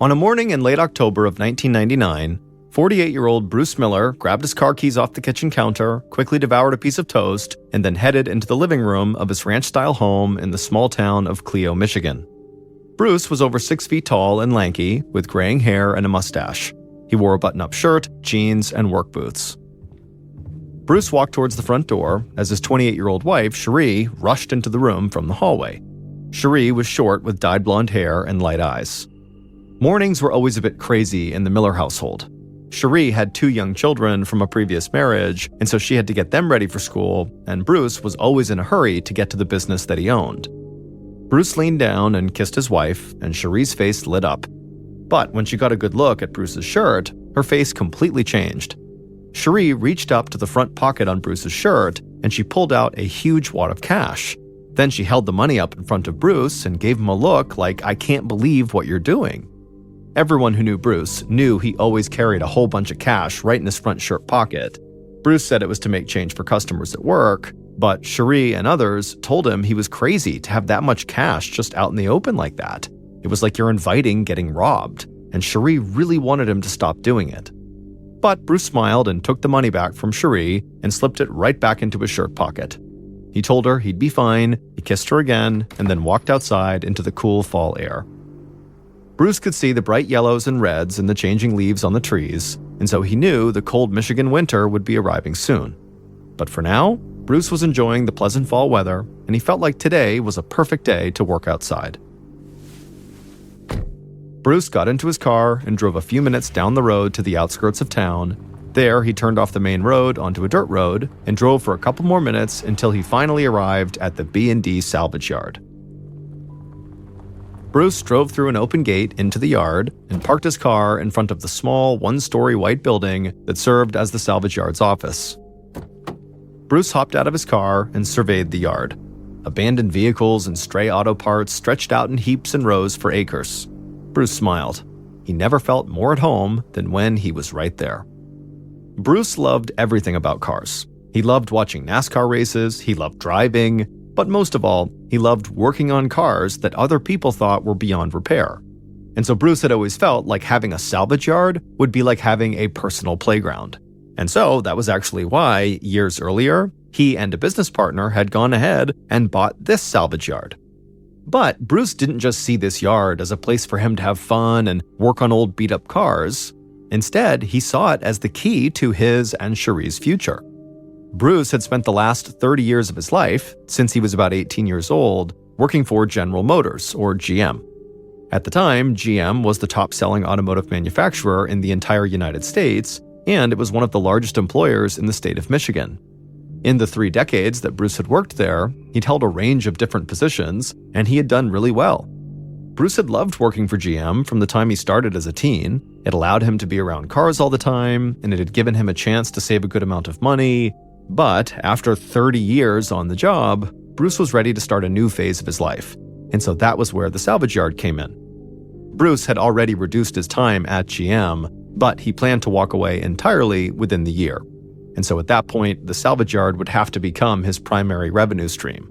On a morning in late October of 1999, 48-year-old Bruce Miller grabbed his car keys off the kitchen counter, quickly devoured a piece of toast, and then headed into the living room of his ranch-style home in the small town of Clio, Michigan. Bruce was over 6 feet tall and lanky, with graying hair and a mustache. He wore a button-up shirt, jeans, and work boots. Bruce walked towards the front door as his 28-year-old wife, Cherie, rushed into the room from the hallway. Cherie was short with dyed blonde hair and light eyes. Mornings were always a bit crazy in the Miller household. Cherie had 2 young children from a previous marriage, and so she had to get them ready for school, and Bruce was always in a hurry to get to the business that he owned. Bruce leaned down and kissed his wife, and Cherie's face lit up. But when she got a good look at Bruce's shirt, her face completely changed. Cherie reached up to the front pocket on Bruce's shirt, and she pulled out a huge wad of cash. Then she held the money up in front of Bruce and gave him a look like, "I can't believe what you're doing." Everyone who knew Bruce knew he always carried a whole bunch of cash right in his front shirt pocket. Bruce said it was to make change for customers at work, but Cherie and others told him he was crazy to have that much cash just out in the open like that. It was like you're inviting getting robbed, and Cherie really wanted him to stop doing it. But Bruce smiled and took the money back from Cherie and slipped it right back into his shirt pocket. He told her he'd be fine, he kissed her again, and then walked outside into the cool fall air. Bruce could see the bright yellows and reds in the changing leaves on the trees, and so he knew the cold Michigan winter would be arriving soon. But for now, Bruce was enjoying the pleasant fall weather, and he felt like today was a perfect day to work outside. Bruce got into his car and drove a few minutes down the road to the outskirts of town. There, he turned off the main road onto a dirt road and drove for a couple more minutes until he finally arrived at the B&D salvage yard. Bruce drove through an open gate into the yard and parked his car in front of the small, one-story white building that served as the salvage yard's office. Bruce hopped out of his car and surveyed the yard. Abandoned vehicles and stray auto parts stretched out in heaps and rows for acres. Bruce smiled. He never felt more at home than when he was right there. Bruce loved everything about cars. He loved watching NASCAR races, he loved driving, but most of all, he loved working on cars that other people thought were beyond repair. And so Bruce had always felt like having a salvage yard would be like having a personal playground. And so that was actually why, years earlier, he and a business partner had gone ahead and bought this salvage yard. But Bruce didn't just see this yard as a place for him to have fun and work on old beat-up cars. Instead, he saw it as the key to his and Cherie's future. Bruce had spent the last 30 years of his life, since he was about 18 years old, working for General Motors, or GM. At the time, GM was the top-selling automotive manufacturer in the entire United States, and it was one of the largest employers in the state of Michigan. In the 3 decades that Bruce had worked there, he'd held a range of different positions, and he had done really well. Bruce had loved working for GM from the time he started as a teen. It allowed him to be around cars all the time, and it had given him a chance to save a good amount of money. But after 30 years on the job, Bruce was ready to start a new phase of his life, and so that was where the salvage yard came in. Bruce had already reduced his time at GM, but he planned to walk away entirely within the year. And so at that point, the salvage yard would have to become his primary revenue stream.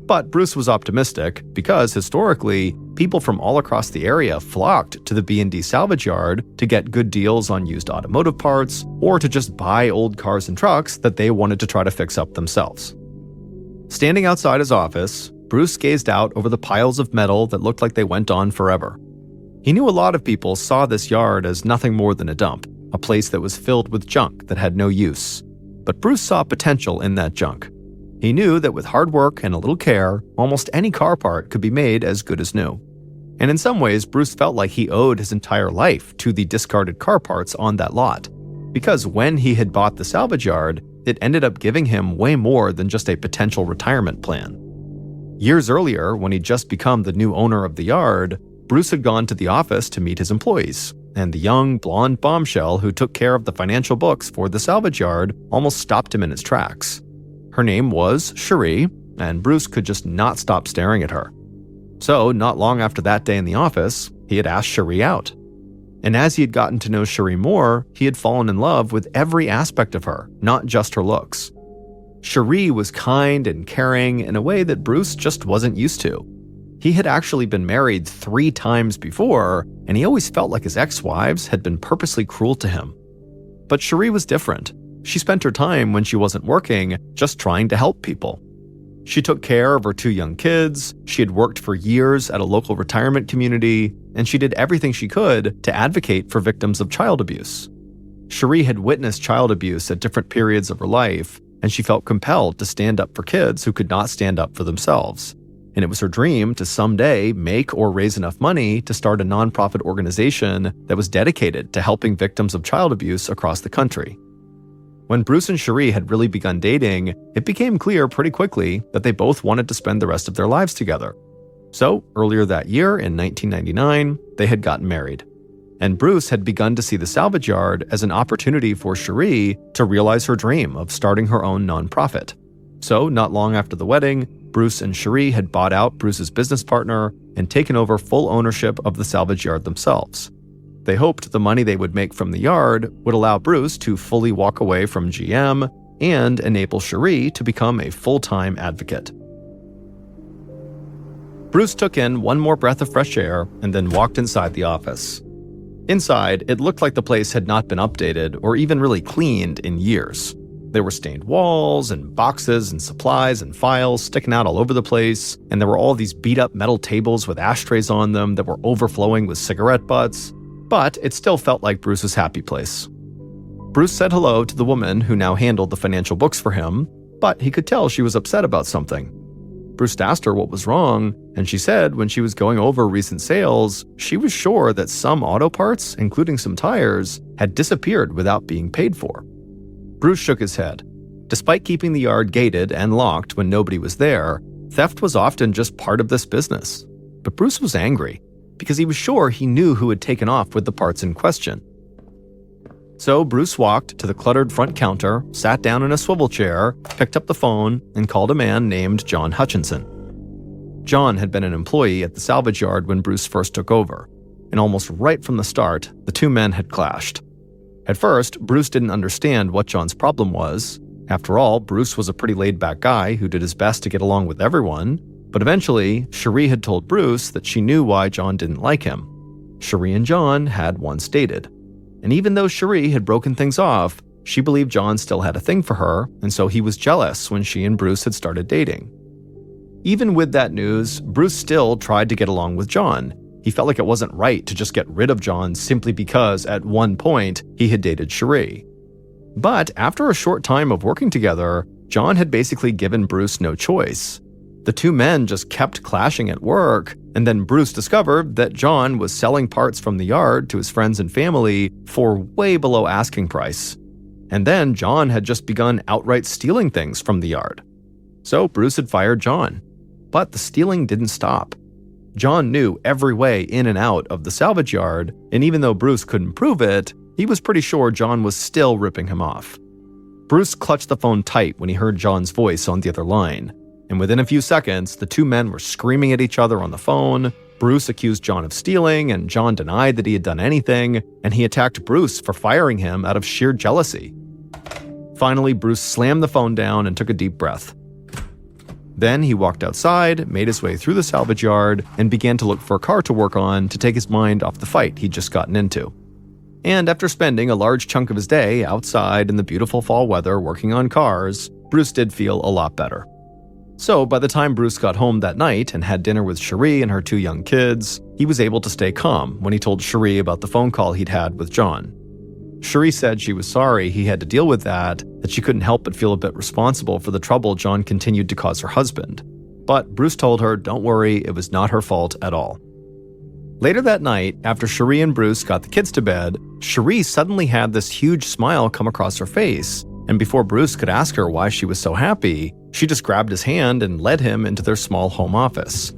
But Bruce was optimistic because historically, people from all across the area flocked to the B&D salvage yard to get good deals on used automotive parts or to just buy old cars and trucks that they wanted to try to fix up themselves. Standing outside his office, Bruce gazed out over the piles of metal that looked like they went on forever. He knew a lot of people saw this yard as nothing more than a dump, a place that was filled with junk that had no use. But Bruce saw potential in that junk. He knew that with hard work and a little care, almost any car part could be made as good as new. And in some ways, Bruce felt like he owed his entire life to the discarded car parts on that lot. Because when he had bought the salvage yard, it ended up giving him way more than just a potential retirement plan. Years earlier, when he'd just become the new owner of the yard, Bruce had gone to the office to meet his employees, and the young, blonde bombshell who took care of the financial books for the salvage yard almost stopped him in his tracks. Her name was Cherie, and Bruce could just not stop staring at her. So, not long after that day in the office, he had asked Cherie out. And as he had gotten to know Cherie more, he had fallen in love with every aspect of her, not just her looks. Cherie was kind and caring in a way that Bruce just wasn't used to. He had actually been married 3 times before, and he always felt like his ex-wives had been purposely cruel to him. But Cherie was different. She spent her time when she wasn't working just trying to help people. She took care of her 2 young kids, she had worked for years at a local retirement community, and she did everything she could to advocate for victims of child abuse. Cherie had witnessed child abuse at different periods of her life, and she felt compelled to stand up for kids who could not stand up for themselves. And it was her dream to someday make or raise enough money to start a nonprofit organization that was dedicated to helping victims of child abuse across the country. When Bruce and Cherie had really begun dating, it became clear pretty quickly that they both wanted to spend the rest of their lives together. So, earlier that year, in 1999, they had gotten married. And Bruce had begun to see the salvage yard as an opportunity for Cherie to realize her dream of starting her own nonprofit. So, not long after the wedding, Bruce and Cherie had bought out Bruce's business partner and taken over full ownership of the salvage yard themselves. They hoped the money they would make from the yard would allow Bruce to fully walk away from GM and enable Cherie to become a full-time advocate. Bruce took in one more breath of fresh air and then walked inside the office. Inside, it looked like the place had not been updated or even really cleaned in years. There were stained walls and boxes and supplies and files sticking out all over the place, and there were all these beat-up metal tables with ashtrays on them that were overflowing with cigarette butts. But it still felt like Bruce's happy place. Bruce said hello to the woman who now handled the financial books for him, but he could tell she was upset about something. Bruce asked her what was wrong, and she said when she was going over recent sales, she was sure that some auto parts, including some tires, had disappeared without being paid for. Bruce shook his head. Despite keeping the yard gated and locked when nobody was there, theft was often just part of this business. But Bruce was angry, because he was sure he knew who had taken off with the parts in question. So Bruce walked to the cluttered front counter, sat down in a swivel chair, picked up the phone, and called a man named John Hutchinson. John had been an employee at the salvage yard when Bruce first took over, and almost right from the start, the 2 men had clashed. At first, Bruce didn't understand what John's problem was. After all, Bruce was a pretty laid-back guy who did his best to get along with everyone. But eventually, Cherie had told Bruce that she knew why John didn't like him. Cherie and John had once dated. And even though Cherie had broken things off, she believed John still had a thing for her, and so he was jealous when she and Bruce had started dating. Even with that news, Bruce still tried to get along with John. He felt like it wasn't right to just get rid of John simply because at one point he had dated Cherie. But after a short time of working together, John had basically given Bruce no choice. The 2 men just kept clashing at work, and then Bruce discovered that John was selling parts from the yard to his friends and family for way below asking price. And then John had just begun outright stealing things from the yard. So Bruce had fired John. But the stealing didn't stop. John knew every way in and out of the salvage yard, and even though Bruce couldn't prove it, he was pretty sure John was still ripping him off. Bruce clutched the phone tight when he heard John's voice on the other line. And within a few seconds, the 2 men were screaming at each other on the phone. Bruce accused John of stealing, and John denied that he had done anything, and he attacked Bruce for firing him out of sheer jealousy. Finally, Bruce slammed the phone down and took a deep breath. Then he walked outside, made his way through the salvage yard, and began to look for a car to work on to take his mind off the fight he'd just gotten into. And after spending a large chunk of his day outside in the beautiful fall weather working on cars, Bruce did feel a lot better. So by the time Bruce got home that night and had dinner with Cherie and her 2 young kids, he was able to stay calm when he told Cherie about the phone call he'd had with John. Cherie said she was sorry he had to deal with that she couldn't help but feel a bit responsible for the trouble John continued to cause her husband. But Bruce told her, don't worry, it was not her fault at all. Later that night, after Cherie and Bruce got the kids to bed, Cherie suddenly had this huge smile come across her face, and before Bruce could ask her why she was so happy, she just grabbed his hand and led him into their small home office.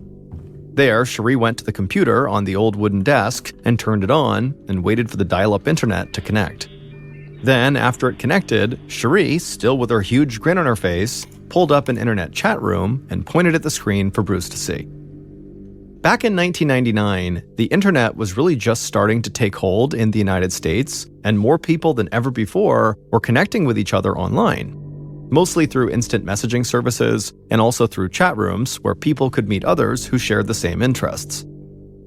There, Cherie went to the computer on the old wooden desk and turned it on and waited for the dial-up internet to connect. Then, after it connected, Cherie, still with her huge grin on her face, pulled up an internet chat room and pointed at the screen for Bruce to see. Back in 1999, the internet was really just starting to take hold in the United States, and more people than ever before were connecting with each other online. mostly through instant messaging services and also through chat rooms where people could meet others who shared the same interests.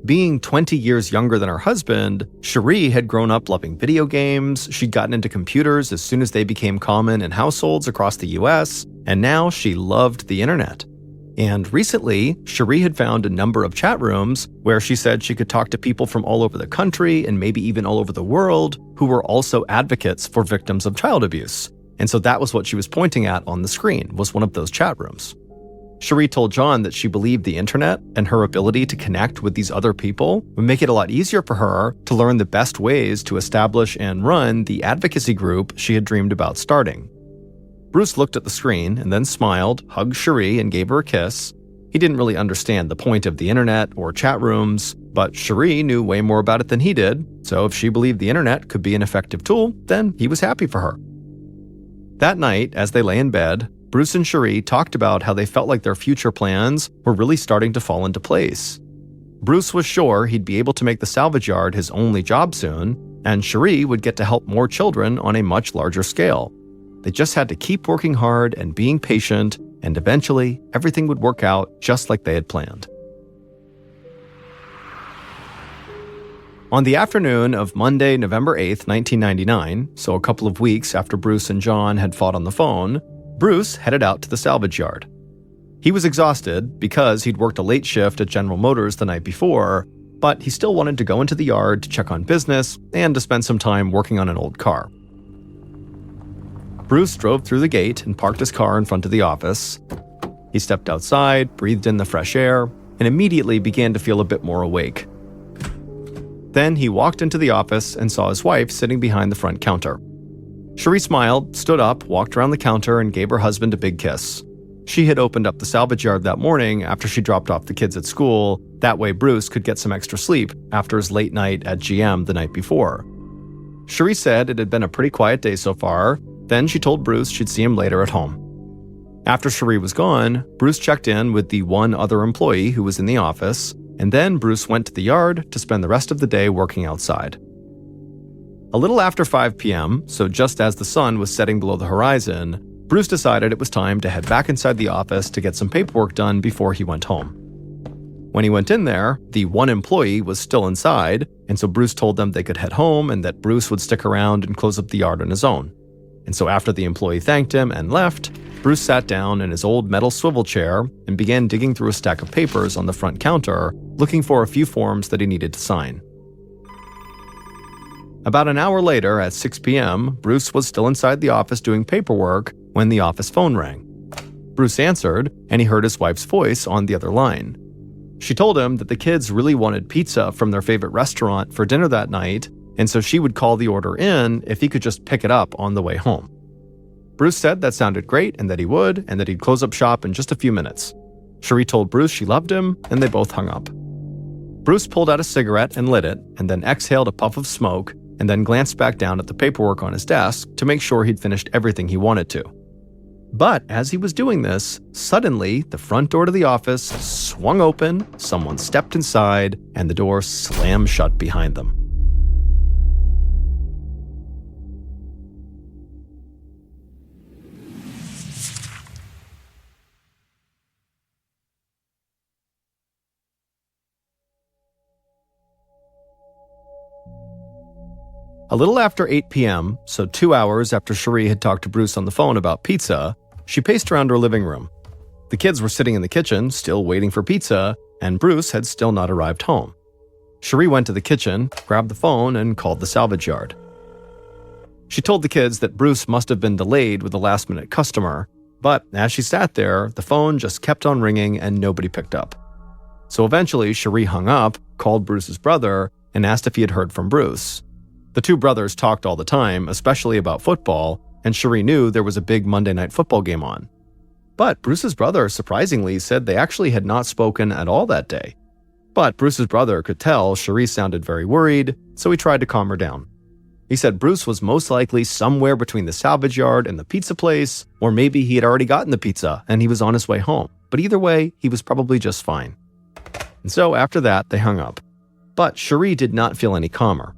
Being 20 years younger than her husband, Cherie had grown up loving video games, she'd gotten into computers as soon as they became common in households across the US, and now she loved the internet. And recently, Cherie had found a number of chat rooms where she said she could talk to people from all over the country and maybe even all over the world who were also advocates for victims of child abuse. And so that was what she was pointing at on the screen, was one of those chat rooms. Cherie told John that she believed the internet and her ability to connect with these other people would make it a lot easier for her to learn the best ways to establish and run the advocacy group she had dreamed about starting. Bruce looked at the screen and then smiled, hugged Cherie, and gave her a kiss. He didn't really understand the point of the internet or chat rooms, but Cherie knew way more about it than he did, so if she believed the internet could be an effective tool, then he was happy for her. That night, as they lay in bed, Bruce and Cherie talked about how they felt like their future plans were really starting to fall into place. Bruce was sure he'd be able to make the salvage yard his only job soon, and Cherie would get to help more children on a much larger scale. They just had to keep working hard and being patient, and eventually everything would work out just like they had planned. On the afternoon of Monday, November 8th, 1999, so a couple of weeks after Bruce and John had fought on the phone, Bruce headed out to the salvage yard. He was exhausted because he'd worked a late shift at General Motors the night before, but he still wanted to go into the yard to check on business and to spend some time working on an old car. Bruce drove through the gate and parked his car in front of the office. He stepped outside, breathed in the fresh air, and immediately began to feel a bit more awake. Then he walked into the office and saw his wife sitting behind the front counter. Cherie smiled, stood up, walked around the counter, and gave her husband a big kiss. She had opened up the salvage yard that morning after she dropped off the kids at school. That way Bruce could get some extra sleep after his late night at GM the night before. Cherie said it had been a pretty quiet day so far. Then she told Bruce she'd see him later at home. After Cherie was gone, Bruce checked in with the one other employee who was in the office, and then Bruce went to the yard to spend the rest of the day working outside. A little after 5 p.m., so just as the sun was setting below the horizon, Bruce decided it was time to head back inside the office to get some paperwork done before he went home. When he went in there, the one employee was still inside, and so Bruce told them they could head home and that Bruce would stick around and close up the yard on his own. And so after the employee thanked him and left, Bruce sat down in his old metal swivel chair and began digging through a stack of papers on the front counter, looking for a few forms that he needed to sign. About an hour later, at 6 p.m., Bruce was still inside the office doing paperwork when the office phone rang. Bruce answered, and he heard his wife's voice on the other line. She told him that the kids really wanted pizza from their favorite restaurant for dinner that night, and so she would call the order in if he could just pick it up on the way home. Bruce said that sounded great and that he would, and that he'd close up shop in just a few minutes. Cherie told Bruce she loved him, and they both hung up. Bruce pulled out a cigarette and lit it, and then exhaled a puff of smoke, and then glanced back down at the paperwork on his desk to make sure he'd finished everything he wanted to. But as he was doing this, suddenly the front door to the office swung open, someone stepped inside, and the door slammed shut behind them. A little after 8 p.m., so 2 hours after Cherie had talked to Bruce on the phone about pizza, she paced around her living room. The kids were sitting in the kitchen, still waiting for pizza, and Bruce had still not arrived home. Cherie went to the kitchen, grabbed the phone, and called the salvage yard. She told the kids that Bruce must have been delayed with a last-minute customer, but as she sat there, the phone just kept on ringing and nobody picked up. So eventually, Cherie hung up, called Bruce's brother, and asked if he had heard from Bruce. The two brothers talked all the time, especially about football, and Cherie knew there was a big Monday night football game on. But Bruce's brother surprisingly said they actually had not spoken at all that day. But Bruce's brother could tell Cherie sounded very worried, so he tried to calm her down. He said Bruce was most likely somewhere between the salvage yard and the pizza place, or maybe he had already gotten the pizza and he was on his way home. But either way, he was probably just fine. And so after that, they hung up. But Cherie did not feel any calmer.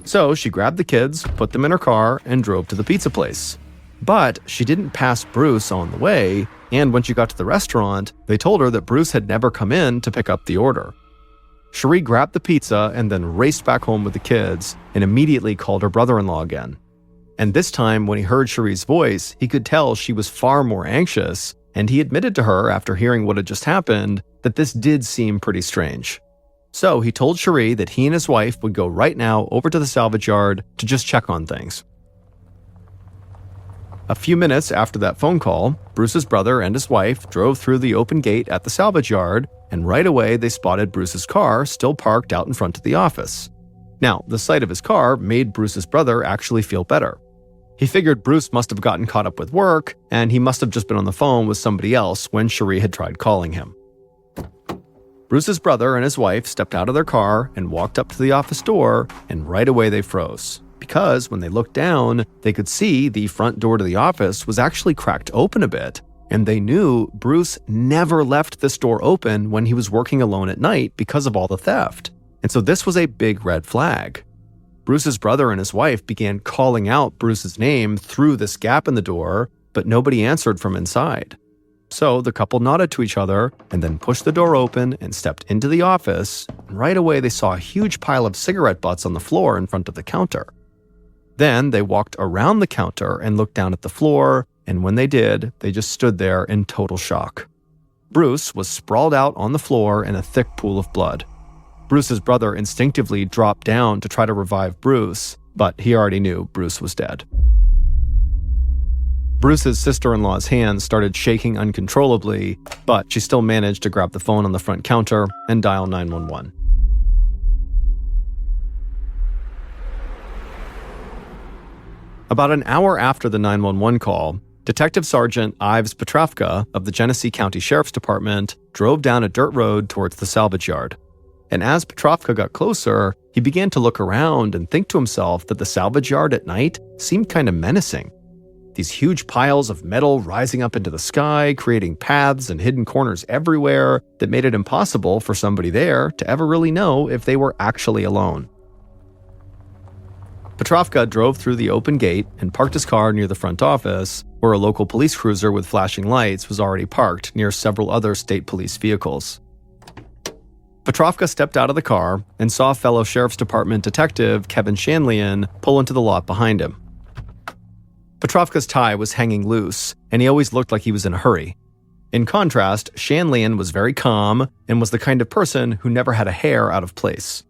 So she grabbed the kids, put them in her car, and drove to the pizza place. But she didn't pass Bruce on the way, and when she got to the restaurant, they told her that Bruce had never come in to pick up the order. Cherie grabbed the pizza and then raced back home with the kids and immediately called her brother-in-law again. And this time, when he heard Cherie's voice, he could tell she was far more anxious, and he admitted to her after hearing what had just happened that this did seem pretty strange. So he told Cherie that he and his wife would go right now over to the salvage yard to just check on things. A few minutes after that phone call, Bruce's brother and his wife drove through the open gate at the salvage yard, and right away they spotted Bruce's car still parked out in front of the office. Now, the sight of his car made Bruce's brother actually feel better. He figured Bruce must have gotten caught up with work, and he must have just been on the phone with somebody else when Cherie had tried calling him. Bruce's brother and his wife stepped out of their car and walked up to the office door, and right away they froze. Because when they looked down, they could see the front door to the office was actually cracked open a bit, and they knew Bruce never left this door open when he was working alone at night because of all the theft. And so this was a big red flag. Bruce's brother and his wife began calling out Bruce's name through this gap in the door, but nobody answered from inside. So the couple nodded to each other and then pushed the door open and stepped into the office, and right away they saw a huge pile of cigarette butts on the floor in front of the counter. Then they walked around the counter and looked down at the floor, and when they did, they just stood there in total shock. Bruce was sprawled out on the floor in a thick pool of blood. Bruce's brother instinctively dropped down to try to revive Bruce, but he already knew Bruce was dead. Bruce's sister-in-law's hands started shaking uncontrollably, but she still managed to grab the phone on the front counter and dial 911. About an hour after the 911 call, Detective Sergeant Ives Petrovka of the Genesee County Sheriff's Department drove down a dirt road towards the salvage yard. And as Petrovka got closer, he began to look around and think to himself that the salvage yard at night seemed kind of menacing. These huge piles of metal rising up into the sky, creating paths and hidden corners everywhere that made it impossible for somebody there to ever really know if they were actually alone. Petrovka drove through the open gate and parked his car near the front office, where a local police cruiser with flashing lights was already parked near several other state police vehicles. Petrovka stepped out of the car and saw fellow Sheriff's Department detective Kevin Shanlian pull into the lot behind him. Petrovka's tie was hanging loose, and he always looked like he was in a hurry. In contrast, Shanlian was very calm and was the kind of person who never had a hair out of place.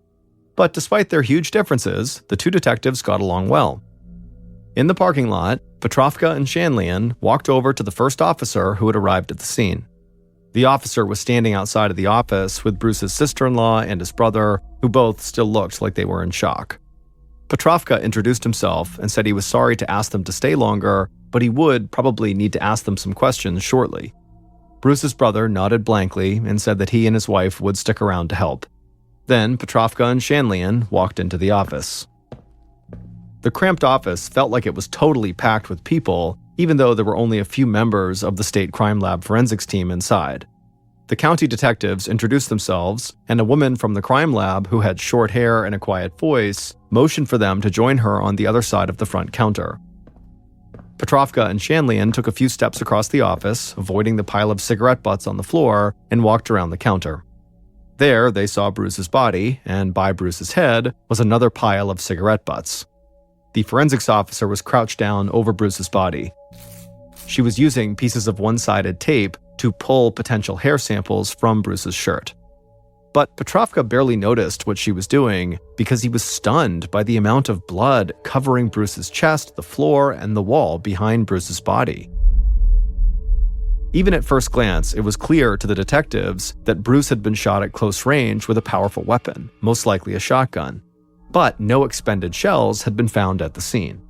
But despite their huge differences, the two detectives got along well. In the parking lot, Petrovka and Shanlian walked over to the first officer who had arrived at the scene. The officer was standing outside of the office with Bruce's sister-in-law and his brother, who both still looked like they were in shock. Petrovka introduced himself and said he was sorry to ask them to stay longer, but he would probably need to ask them some questions shortly. Bruce's brother nodded blankly and said that he and his wife would stick around to help. Then Petrovka and Shanlian walked into the office. The cramped office felt like it was totally packed with people, even though there were only a few members of the State Crime Lab forensics team inside. The county detectives introduced themselves, and a woman from the crime lab who had short hair and a quiet voice motioned for them to join her on the other side of the front counter. Petrovka and Shanlian took a few steps across the office, avoiding the pile of cigarette butts on the floor, and walked around the counter. There, they saw Bruce's body, and by Bruce's head was another pile of cigarette butts. The forensics officer was crouched down over Bruce's body. She was using pieces of one-sided tape to pull potential hair samples from Bruce's shirt. But Petrovka barely noticed what she was doing because he was stunned by the amount of blood covering Bruce's chest, the floor, and the wall behind Bruce's body. Even at first glance, it was clear to the detectives that Bruce had been shot at close range with a powerful weapon, most likely a shotgun. But no expended shells had been found at the scene.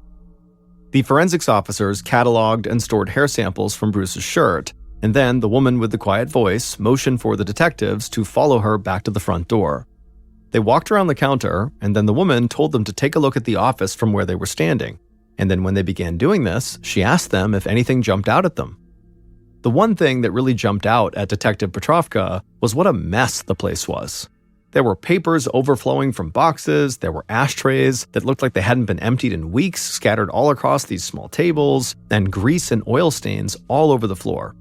The forensics officers cataloged and stored hair samples from Bruce's shirt, and then the woman with the quiet voice motioned for the detectives to follow her back to the front door. They walked around the counter, and then the woman told them to take a look at the office from where they were standing. And then when they began doing this, she asked them if anything jumped out at them. The one thing that really jumped out at Detective Petrovka was what a mess the place was. There were papers overflowing from boxes, there were ashtrays that looked like they hadn't been emptied in weeks scattered all across these small tables, and grease and oil stains all over the floor.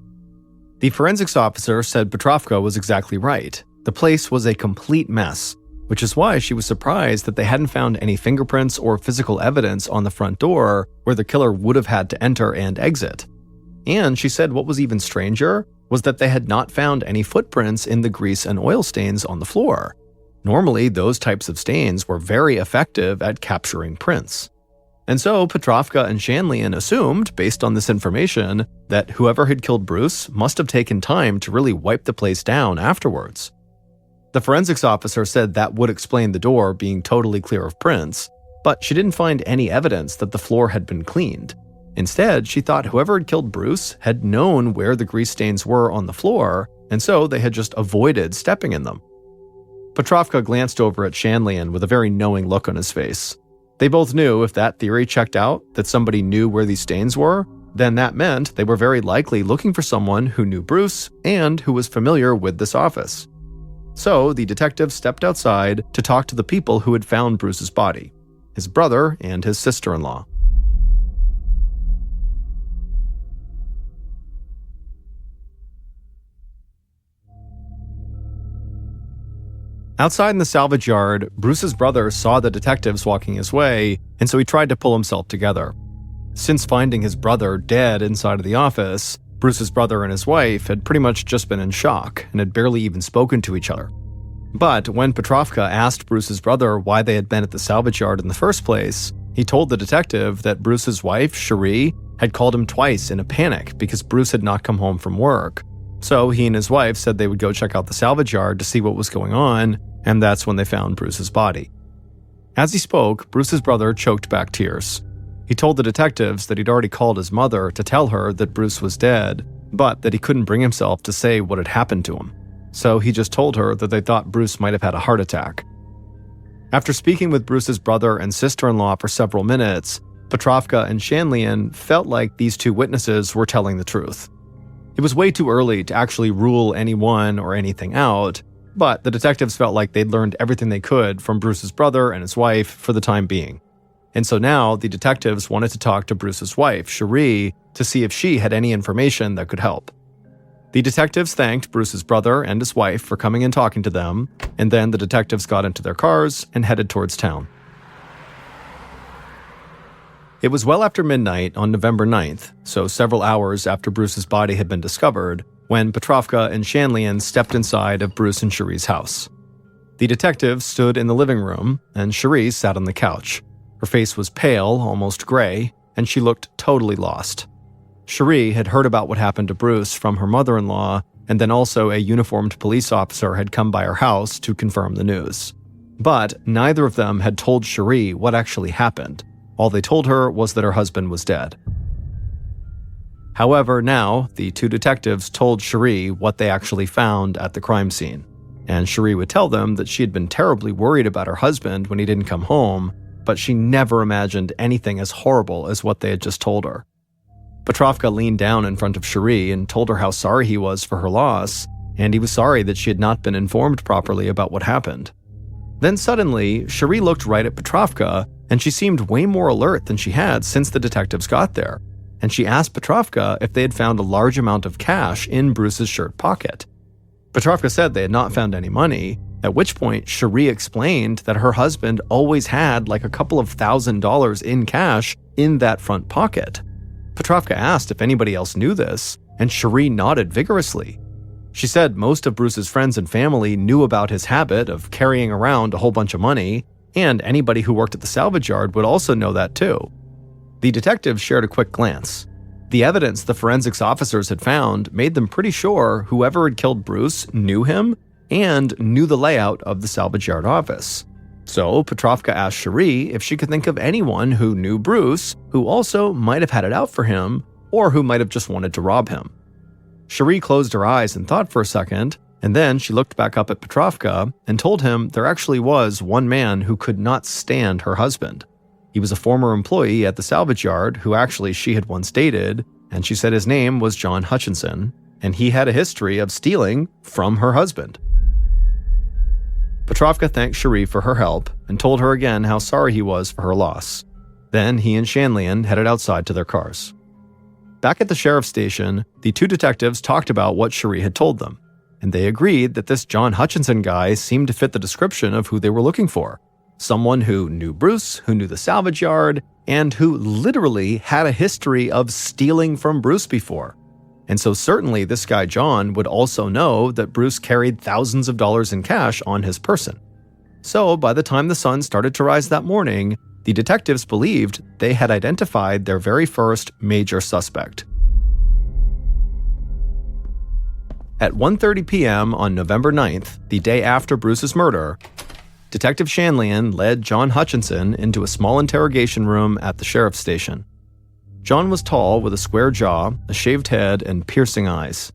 The forensics officer said Petrovka was exactly right. The place was a complete mess, which is why she was surprised that they hadn't found any fingerprints or physical evidence on the front door where the killer would have had to enter and exit. And she said what was even stranger was that they had not found any footprints in the grease and oil stains on the floor. Normally, those types of stains were very effective at capturing prints. And so Petrovka and Shanlian assumed, based on this information, that whoever had killed Bruce must have taken time to really wipe the place down afterwards. The forensics officer said that would explain the door being totally clear of prints, but she didn't find any evidence that the floor had been cleaned. Instead, she thought whoever had killed Bruce had known where the grease stains were on the floor, and so they had just avoided stepping in them. Petrovka glanced over at Shanlian with a very knowing look on his face. They both knew if that theory checked out, that somebody knew where these stains were, then that meant they were very likely looking for someone who knew Bruce and who was familiar with this office. So the detective stepped outside to talk to the people who had found Bruce's body, his brother and his sister-in-law. Outside in the salvage yard, Bruce's brother saw the detectives walking his way, and so he tried to pull himself together. Since finding his brother dead inside of the office, Bruce's brother and his wife had pretty much just been in shock and had barely even spoken to each other. But when Petrovka asked Bruce's brother why they had been at the salvage yard in the first place, he told the detective that Bruce's wife, Cherie, had called him twice in a panic because Bruce had not come home from work. So he and his wife said they would go check out the salvage yard to see what was going on, and that's when they found Bruce's body. As he spoke, Bruce's brother choked back tears. He told the detectives that he'd already called his mother to tell her that Bruce was dead, but that he couldn't bring himself to say what had happened to him. So he just told her that they thought Bruce might have had a heart attack. After speaking with Bruce's brother and sister-in-law for several minutes, Petrovka and Shanlian felt like these two witnesses were telling the truth. It was way too early to actually rule anyone or anything out, but the detectives felt like they'd learned everything they could from Bruce's brother and his wife for the time being. And so now the detectives wanted to talk to Bruce's wife, Cherie, to see if she had any information that could help. The detectives thanked Bruce's brother and his wife for coming and talking to them, and then the detectives got into their cars and headed towards town. It was well after midnight on November 9th, so several hours after Bruce's body had been discovered, when Petrovka and Shanlian stepped inside of Bruce and Cherie's house. The detective stood in the living room, and Cherie sat on the couch. Her face was pale, almost gray, and she looked totally lost. Cherie had heard about what happened to Bruce from her mother-in-law, and then also a uniformed police officer had come by her house to confirm the news. But neither of them had told Cherie what actually happened. All they told her was that her husband was dead. However, now, the two detectives told Cherie what they actually found at the crime scene. And Cherie would tell them that she had been terribly worried about her husband when he didn't come home, but she never imagined anything as horrible as what they had just told her. Petrovka leaned down in front of Cherie and told her how sorry he was for her loss, and he was sorry that she had not been informed properly about what happened. Then suddenly, Cherie looked right at Petrovka, and she seemed way more alert than she had since the detectives got there. And she asked Petrovka if they had found a large amount of cash in Bruce's shirt pocket. Petrovka said they had not found any money, at which point Cherie explained that her husband always had like a couple of $1,000s in cash in that front pocket. Petrovka asked if anybody else knew this, and Cherie nodded vigorously. She said most of Bruce's friends and family knew about his habit of carrying around a whole bunch of money, and anybody who worked at the salvage yard would also know that too. The detectives shared a quick glance. The evidence the forensics officers had found made them pretty sure whoever had killed Bruce knew him and knew the layout of the salvage yard office. So Petrovka asked Cherie if she could think of anyone who knew Bruce who also might have had it out for him or who might have just wanted to rob him. Cherie closed her eyes and thought for a second, and then she looked back up at Petrovka and told him there actually was one man who could not stand her husband. He was a former employee at the salvage yard who actually she had once dated, and she said his name was John Hutchinson, and he had a history of stealing from her husband. Petrovka thanked Cherie for her help and told her again how sorry he was for her loss. Then he and Shanlian headed outside to their cars. Back at the sheriff's station, the two detectives talked about what Cherie had told them, and they agreed that this John Hutchinson guy seemed to fit the description of who they were looking for. Someone who knew Bruce, who knew the salvage yard, and who literally had a history of stealing from Bruce before. And so certainly this guy John would also know that Bruce carried thousands of dollars in cash on his person. So by the time the sun started to rise that morning, the detectives believed they had identified their very first major suspect. At 1:30 p.m. on November 9th, the day after Bruce's murder, Detective Shanlian led John Hutchinson into a small interrogation room at the sheriff's station. John was tall with a square jaw, a shaved head, and piercing eyes.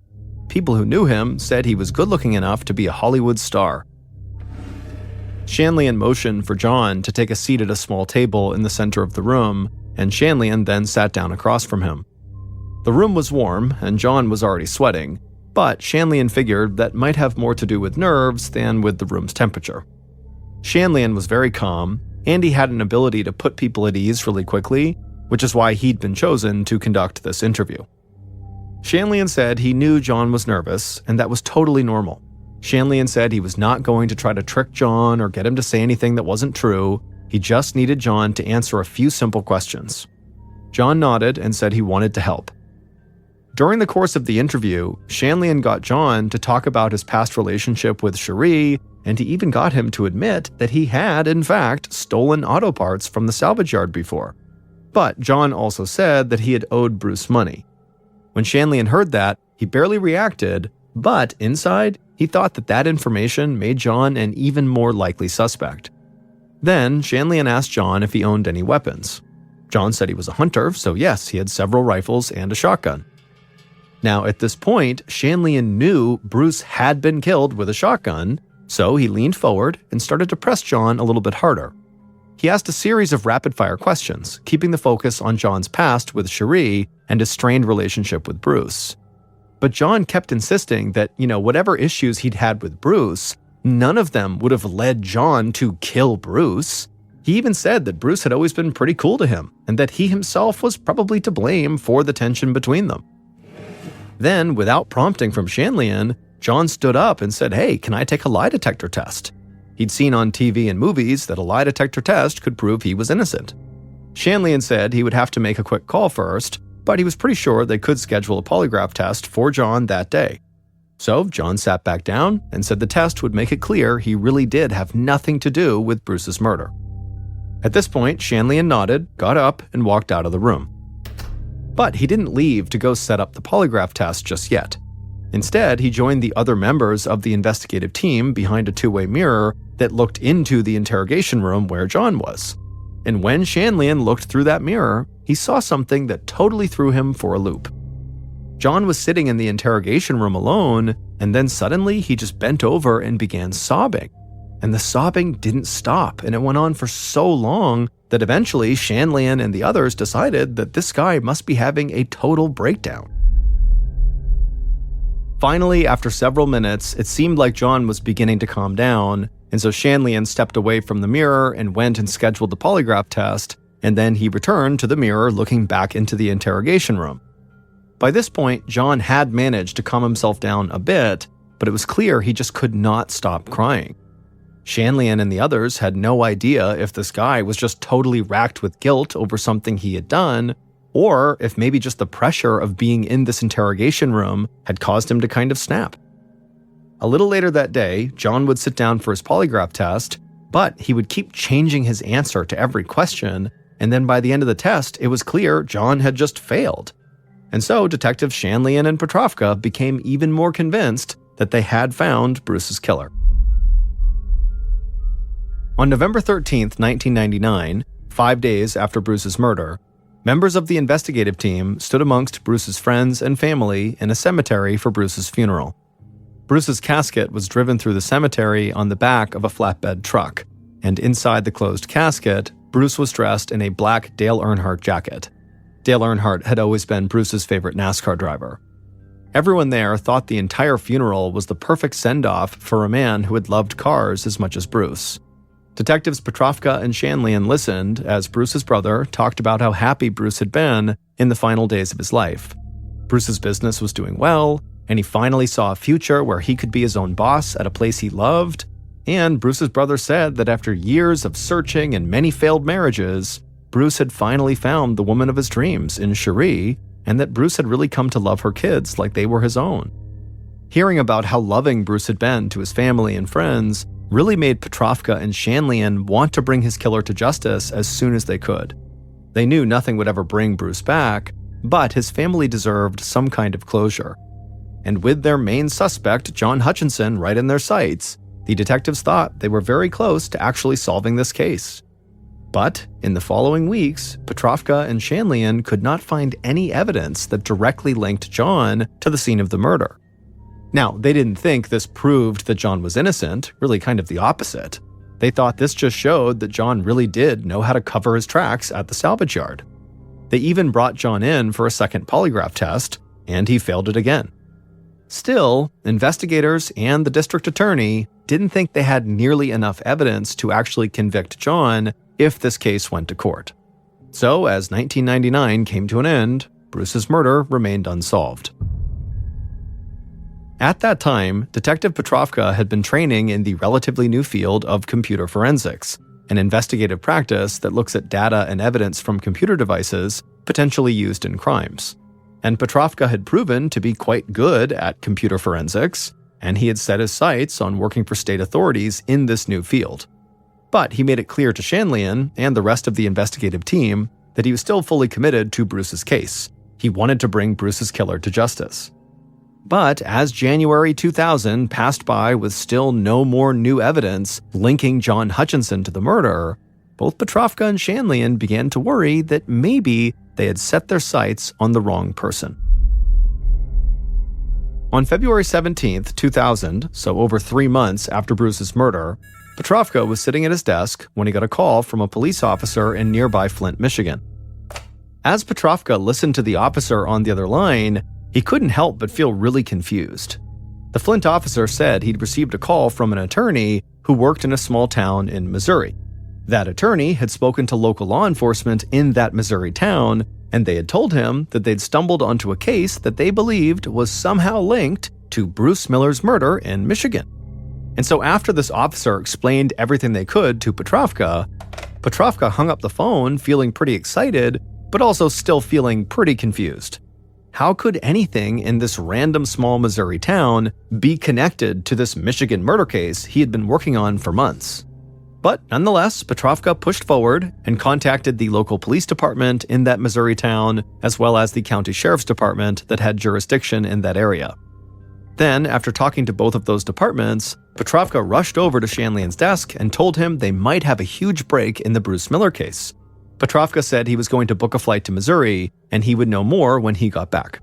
People who knew him said he was good-looking enough to be a Hollywood star. Shanlian motioned for John to take a seat at a small table in the center of the room, and Shanlian then sat down across from him. The room was warm, and John was already sweating, but Shanlian figured that might have more to do with nerves than with the room's temperature. Shanlian was very calm, and he had an ability to put people at ease really quickly, which is why he'd been chosen to conduct this interview. Shanlian said he knew John was nervous, and that was totally normal. Shanlian said he was not going to try to trick John or get him to say anything that wasn't true. He just needed John to answer a few simple questions. John nodded and said he wanted to help. During the course of the interview, Shanlian got John to talk about his past relationship with Cherie, and he even got him to admit that he had, in fact, stolen auto parts from the salvage yard before. But John also said that he had owed Bruce money. When Shanlian heard that, he barely reacted, but inside, he thought that information made John an even more likely suspect. Then, Shanlian asked John if he owned any weapons. John said he was a hunter, so yes, he had several rifles and a shotgun. Now, at this point, Shanlian knew Bruce had been killed with a shotgun, so he leaned forward and started to press John a little bit harder. He asked a series of rapid-fire questions, keeping the focus on John's past with Cherie and his strained relationship with Bruce. But John kept insisting that, whatever issues he'd had with Bruce, none of them would have led John to kill Bruce. He even said that Bruce had always been pretty cool to him, and that he himself was probably to blame for the tension between them. Then, without prompting from Shanlian, John stood up and said, "Hey, can I take a lie detector test?" He'd seen on TV and movies that a lie detector test could prove he was innocent. Shanlian said he would have to make a quick call first, but he was pretty sure they could schedule a polygraph test for John that day. So John sat back down and said the test would make it clear he really did have nothing to do with Bruce's murder. At this point, Shanlian nodded, got up, and walked out of the room. But he didn't leave to go set up the polygraph test just yet. Instead, he joined the other members of the investigative team behind a two-way mirror that looked into the interrogation room where John was. And when Shanlian looked through that mirror, he saw something that totally threw him for a loop. John was sitting in the interrogation room alone, and then suddenly he just bent over and began sobbing. And the sobbing didn't stop, and it went on for so long that eventually Shanlian and the others decided that this guy must be having a total breakdown. Finally, after several minutes, it seemed like John was beginning to calm down, and so Shanlian stepped away from the mirror and went and scheduled the polygraph test, and then he returned to the mirror looking back into the interrogation room. By this point, John had managed to calm himself down a bit, but it was clear he just could not stop crying. Shanlian and the others had no idea if this guy was just totally racked with guilt over something he had done, or if maybe just the pressure of being in this interrogation room had caused him to kind of snap. A little later that day, John would sit down for his polygraph test, but he would keep changing his answer to every question, and then by the end of the test, it was clear John had just failed. And so Detectives Shanlian and Petrovka became even more convinced that they had found Bruce's killer. On November 13th, 1999, 5 days after Bruce's murder, members of the investigative team stood amongst Bruce's friends and family in a cemetery for Bruce's funeral. Bruce's casket was driven through the cemetery on the back of a flatbed truck, and inside the closed casket, Bruce was dressed in a black Dale Earnhardt jacket. Dale Earnhardt had always been Bruce's favorite NASCAR driver. Everyone there thought the entire funeral was the perfect send-off for a man who had loved cars as much as Bruce. Detectives Petrovka and Shanlian listened as Bruce's brother talked about how happy Bruce had been in the final days of his life. Bruce's business was doing well, and he finally saw a future where he could be his own boss at a place he loved. And Bruce's brother said that after years of searching and many failed marriages, Bruce had finally found the woman of his dreams in Cherie, and that Bruce had really come to love her kids like they were his own. Hearing about how loving Bruce had been to his family and friends really made Petrovka and Shanlian want to bring his killer to justice as soon as they could. They knew nothing would ever bring Bruce back, but his family deserved some kind of closure. And with their main suspect, John Hutchinson, right in their sights, the detectives thought they were very close to actually solving this case. But in the following weeks, Petrovka and Shanlian could not find any evidence that directly linked John to the scene of the murder. Now, they didn't think this proved that John was innocent, really kind of the opposite. They thought this just showed that John really did know how to cover his tracks at the salvage yard. They even brought John in for a second polygraph test, and he failed it again. Still, investigators and the district attorney didn't think they had nearly enough evidence to actually convict John if this case went to court. So, as 1999 came to an end, Bruce's murder remained unsolved. At that time, Detective Petrovka had been training in the relatively new field of computer forensics, an investigative practice that looks at data and evidence from computer devices potentially used in crimes. And Petrovka had proven to be quite good at computer forensics, and he had set his sights on working for state authorities in this new field. But he made it clear to Shanlian and the rest of the investigative team that he was still fully committed to Bruce's case. He wanted to bring Bruce's killer to justice. But as January 2000 passed by with still no more new evidence linking John Hutchinson to the murder, both Petrovka and Shanlian began to worry that maybe they had set their sights on the wrong person. On February 17, 2000, so over 3 months after Bruce's murder, Petrovka was sitting at his desk when he got a call from a police officer in nearby Flint, Michigan. As Petrovka listened to the officer on the other line, he couldn't help but feel really confused. The Flint officer said he'd received a call from an attorney who worked in a small town in Missouri. That attorney had spoken to local law enforcement in that Missouri town, and they had told him that they'd stumbled onto a case that they believed was somehow linked to Bruce Miller's murder in Michigan. And so after this officer explained everything they could to Petrovka, Petrovka hung up the phone feeling pretty excited, but also still feeling pretty confused. How could anything in this random small Missouri town be connected to this Michigan murder case he had been working on for months? But nonetheless, Petrovka pushed forward and contacted the local police department in that Missouri town, as well as the county sheriff's department that had jurisdiction in that area. Then, after talking to both of those departments, Petrovka rushed over to Shanlian's desk and told him they might have a huge break in the Bruce Miller case. Petrovka said he was going to book a flight to Missouri, and he would know more when he got back.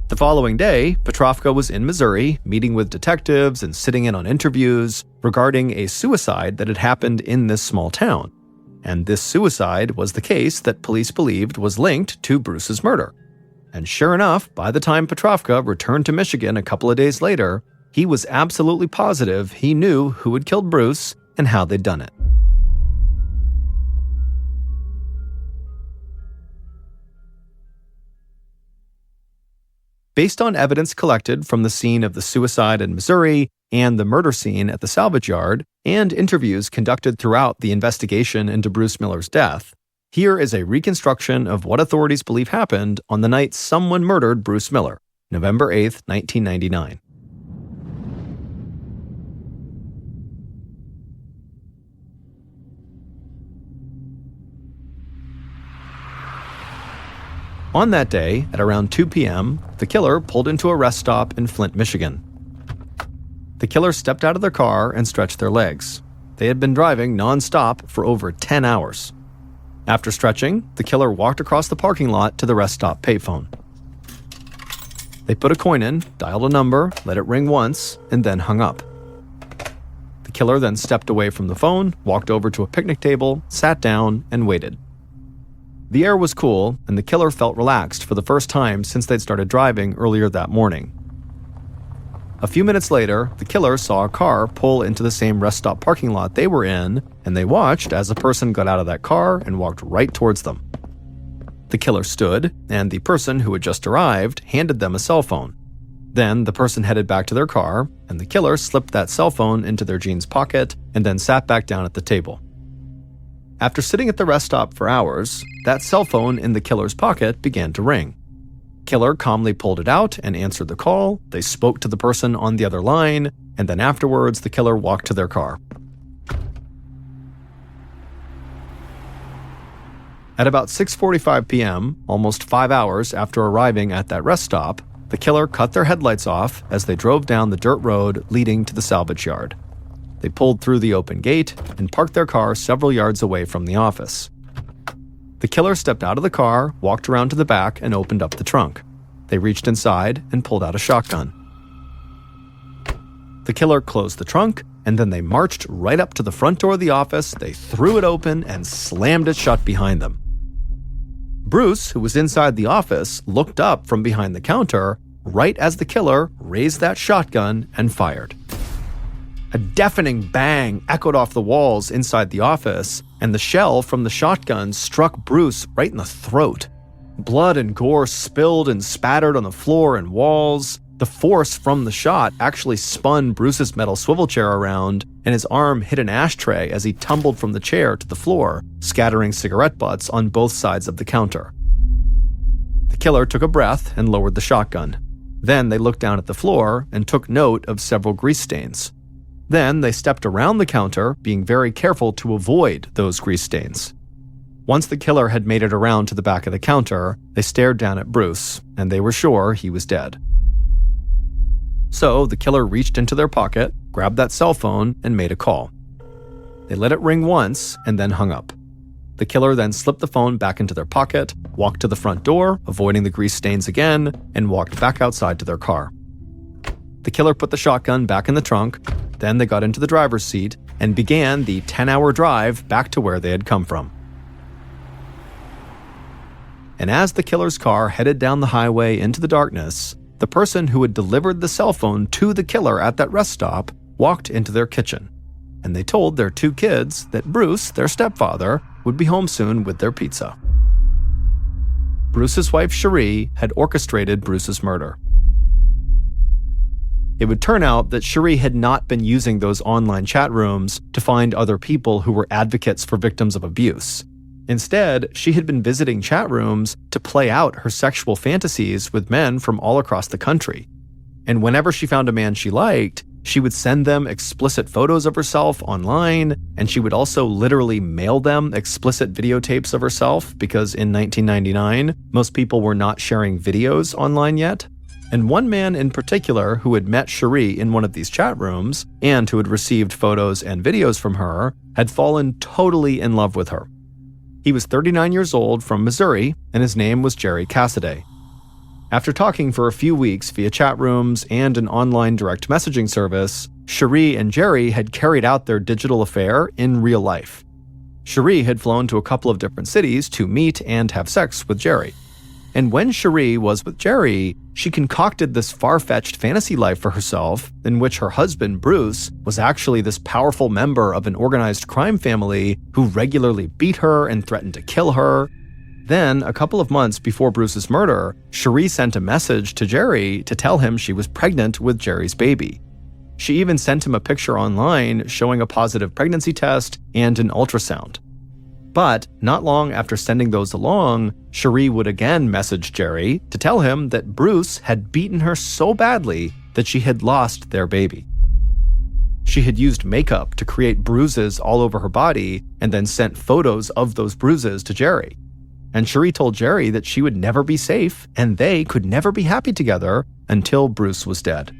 The following day, Petrovka was in Missouri, meeting with detectives and sitting in on interviews regarding a suicide that had happened in this small town. And this suicide was the case that police believed was linked to Bruce's murder. And sure enough, by the time Petrovka returned to Michigan a couple of days later, he was absolutely positive he knew who had killed Bruce and how they'd done it. Based on evidence collected from the scene of the suicide in Missouri and the murder scene at the salvage yard, and interviews conducted throughout the investigation into Bruce Miller's death, here is a reconstruction of what authorities believe happened on the night someone murdered Bruce Miller, November 8, 1999. On that day, at around 2 p.m., the killer pulled into a rest stop in Flint, Michigan. The killer stepped out of their car and stretched their legs. They had been driving non-stop for over 10 hours. After stretching, the killer walked across the parking lot to the rest stop payphone. They put a coin in, dialed a number, let it ring once, and then hung up. The killer then stepped away from the phone, walked over to a picnic table, sat down, and waited. The air was cool, and the killer felt relaxed for the first time since they'd started driving earlier that morning. A few minutes later, the killer saw a car pull into the same rest stop parking lot they were in, and they watched as a person got out of that car and walked right towards them. The killer stood, and the person who had just arrived handed them a cell phone. Then the person headed back to their car, and the killer slipped that cell phone into their jeans pocket and then sat back down at the table. After sitting at the rest stop for hours, that cell phone in the killer's pocket began to ring. Killer calmly pulled it out and answered the call. They spoke to the person on the other line, and then afterwards the killer walked to their car. At about 6:45 p.m., almost 5 hours after arriving at that rest stop, the killer cut their headlights off as they drove down the dirt road leading to the salvage yard. They pulled through the open gate and parked their car several yards away from the office. The killer stepped out of the car, walked around to the back, and opened up the trunk. They reached inside and pulled out a shotgun. The killer closed the trunk, and then they marched right up to the front door of the office. They threw it open and slammed it shut behind them. Bruce, who was inside the office, looked up from behind the counter right as the killer raised that shotgun and fired. A deafening bang echoed off the walls inside the office, and the shell from the shotgun struck Bruce right in the throat. Blood and gore spilled and spattered on the floor and walls. The force from the shot actually spun Bruce's metal swivel chair around, and his arm hit an ashtray as he tumbled from the chair to the floor, scattering cigarette butts on both sides of the counter. The killer took a breath and lowered the shotgun. Then they looked down at the floor and took note of several grease stains. Then they stepped around the counter, being very careful to avoid those grease stains. Once the killer had made it around to the back of the counter, they stared down at Bruce, and they were sure he was dead. So the killer reached into their pocket, grabbed that cell phone, and made a call. They let it ring once and then hung up. The killer then slipped the phone back into their pocket, walked to the front door, avoiding the grease stains again, and walked back outside to their car. The killer put the shotgun back in the trunk. Then they got into the driver's seat and began the 10-hour drive back to where they had come from. And as the killer's car headed down the highway into the darkness, the person who had delivered the cell phone to the killer at that rest stop walked into their kitchen, and they told their 2 kids that Bruce, their stepfather, would be home soon with their pizza. Bruce's wife, Cherie, had orchestrated Bruce's murder. It would turn out that Cherie had not been using those online chat rooms to find other people who were advocates for victims of abuse. Instead, she had been visiting chat rooms to play out her sexual fantasies with men from all across the country. And whenever she found a man she liked, she would send them explicit photos of herself online, and she would also literally mail them explicit videotapes of herself because in 1999, most people were not sharing videos online yet. And one man in particular who had met Cherie in one of these chat rooms and who had received photos and videos from her had fallen totally in love with her. He was 39 years old from Missouri, and his name was Jerry Cassidy. After talking for a few weeks via chat rooms and an online direct messaging service, Cherie and Jerry had carried out their digital affair in real life. Cherie had flown to a couple of different cities to meet and have sex with Jerry. And when Cherie was with Jerry, she concocted this far-fetched fantasy life for herself in which her husband, Bruce, was actually this powerful member of an organized crime family who regularly beat her and threatened to kill her. Then, a couple of months before Bruce's murder, Cherie sent a message to Jerry to tell him she was pregnant with Jerry's baby. She even sent him a picture online showing a positive pregnancy test and an ultrasound. But not long after sending those along, Cherie would again message Jerry to tell him that Bruce had beaten her so badly that she had lost their baby. She had used makeup to create bruises all over her body and then sent photos of those bruises to Jerry. And Cherie told Jerry that she would never be safe and they could never be happy together until Bruce was dead.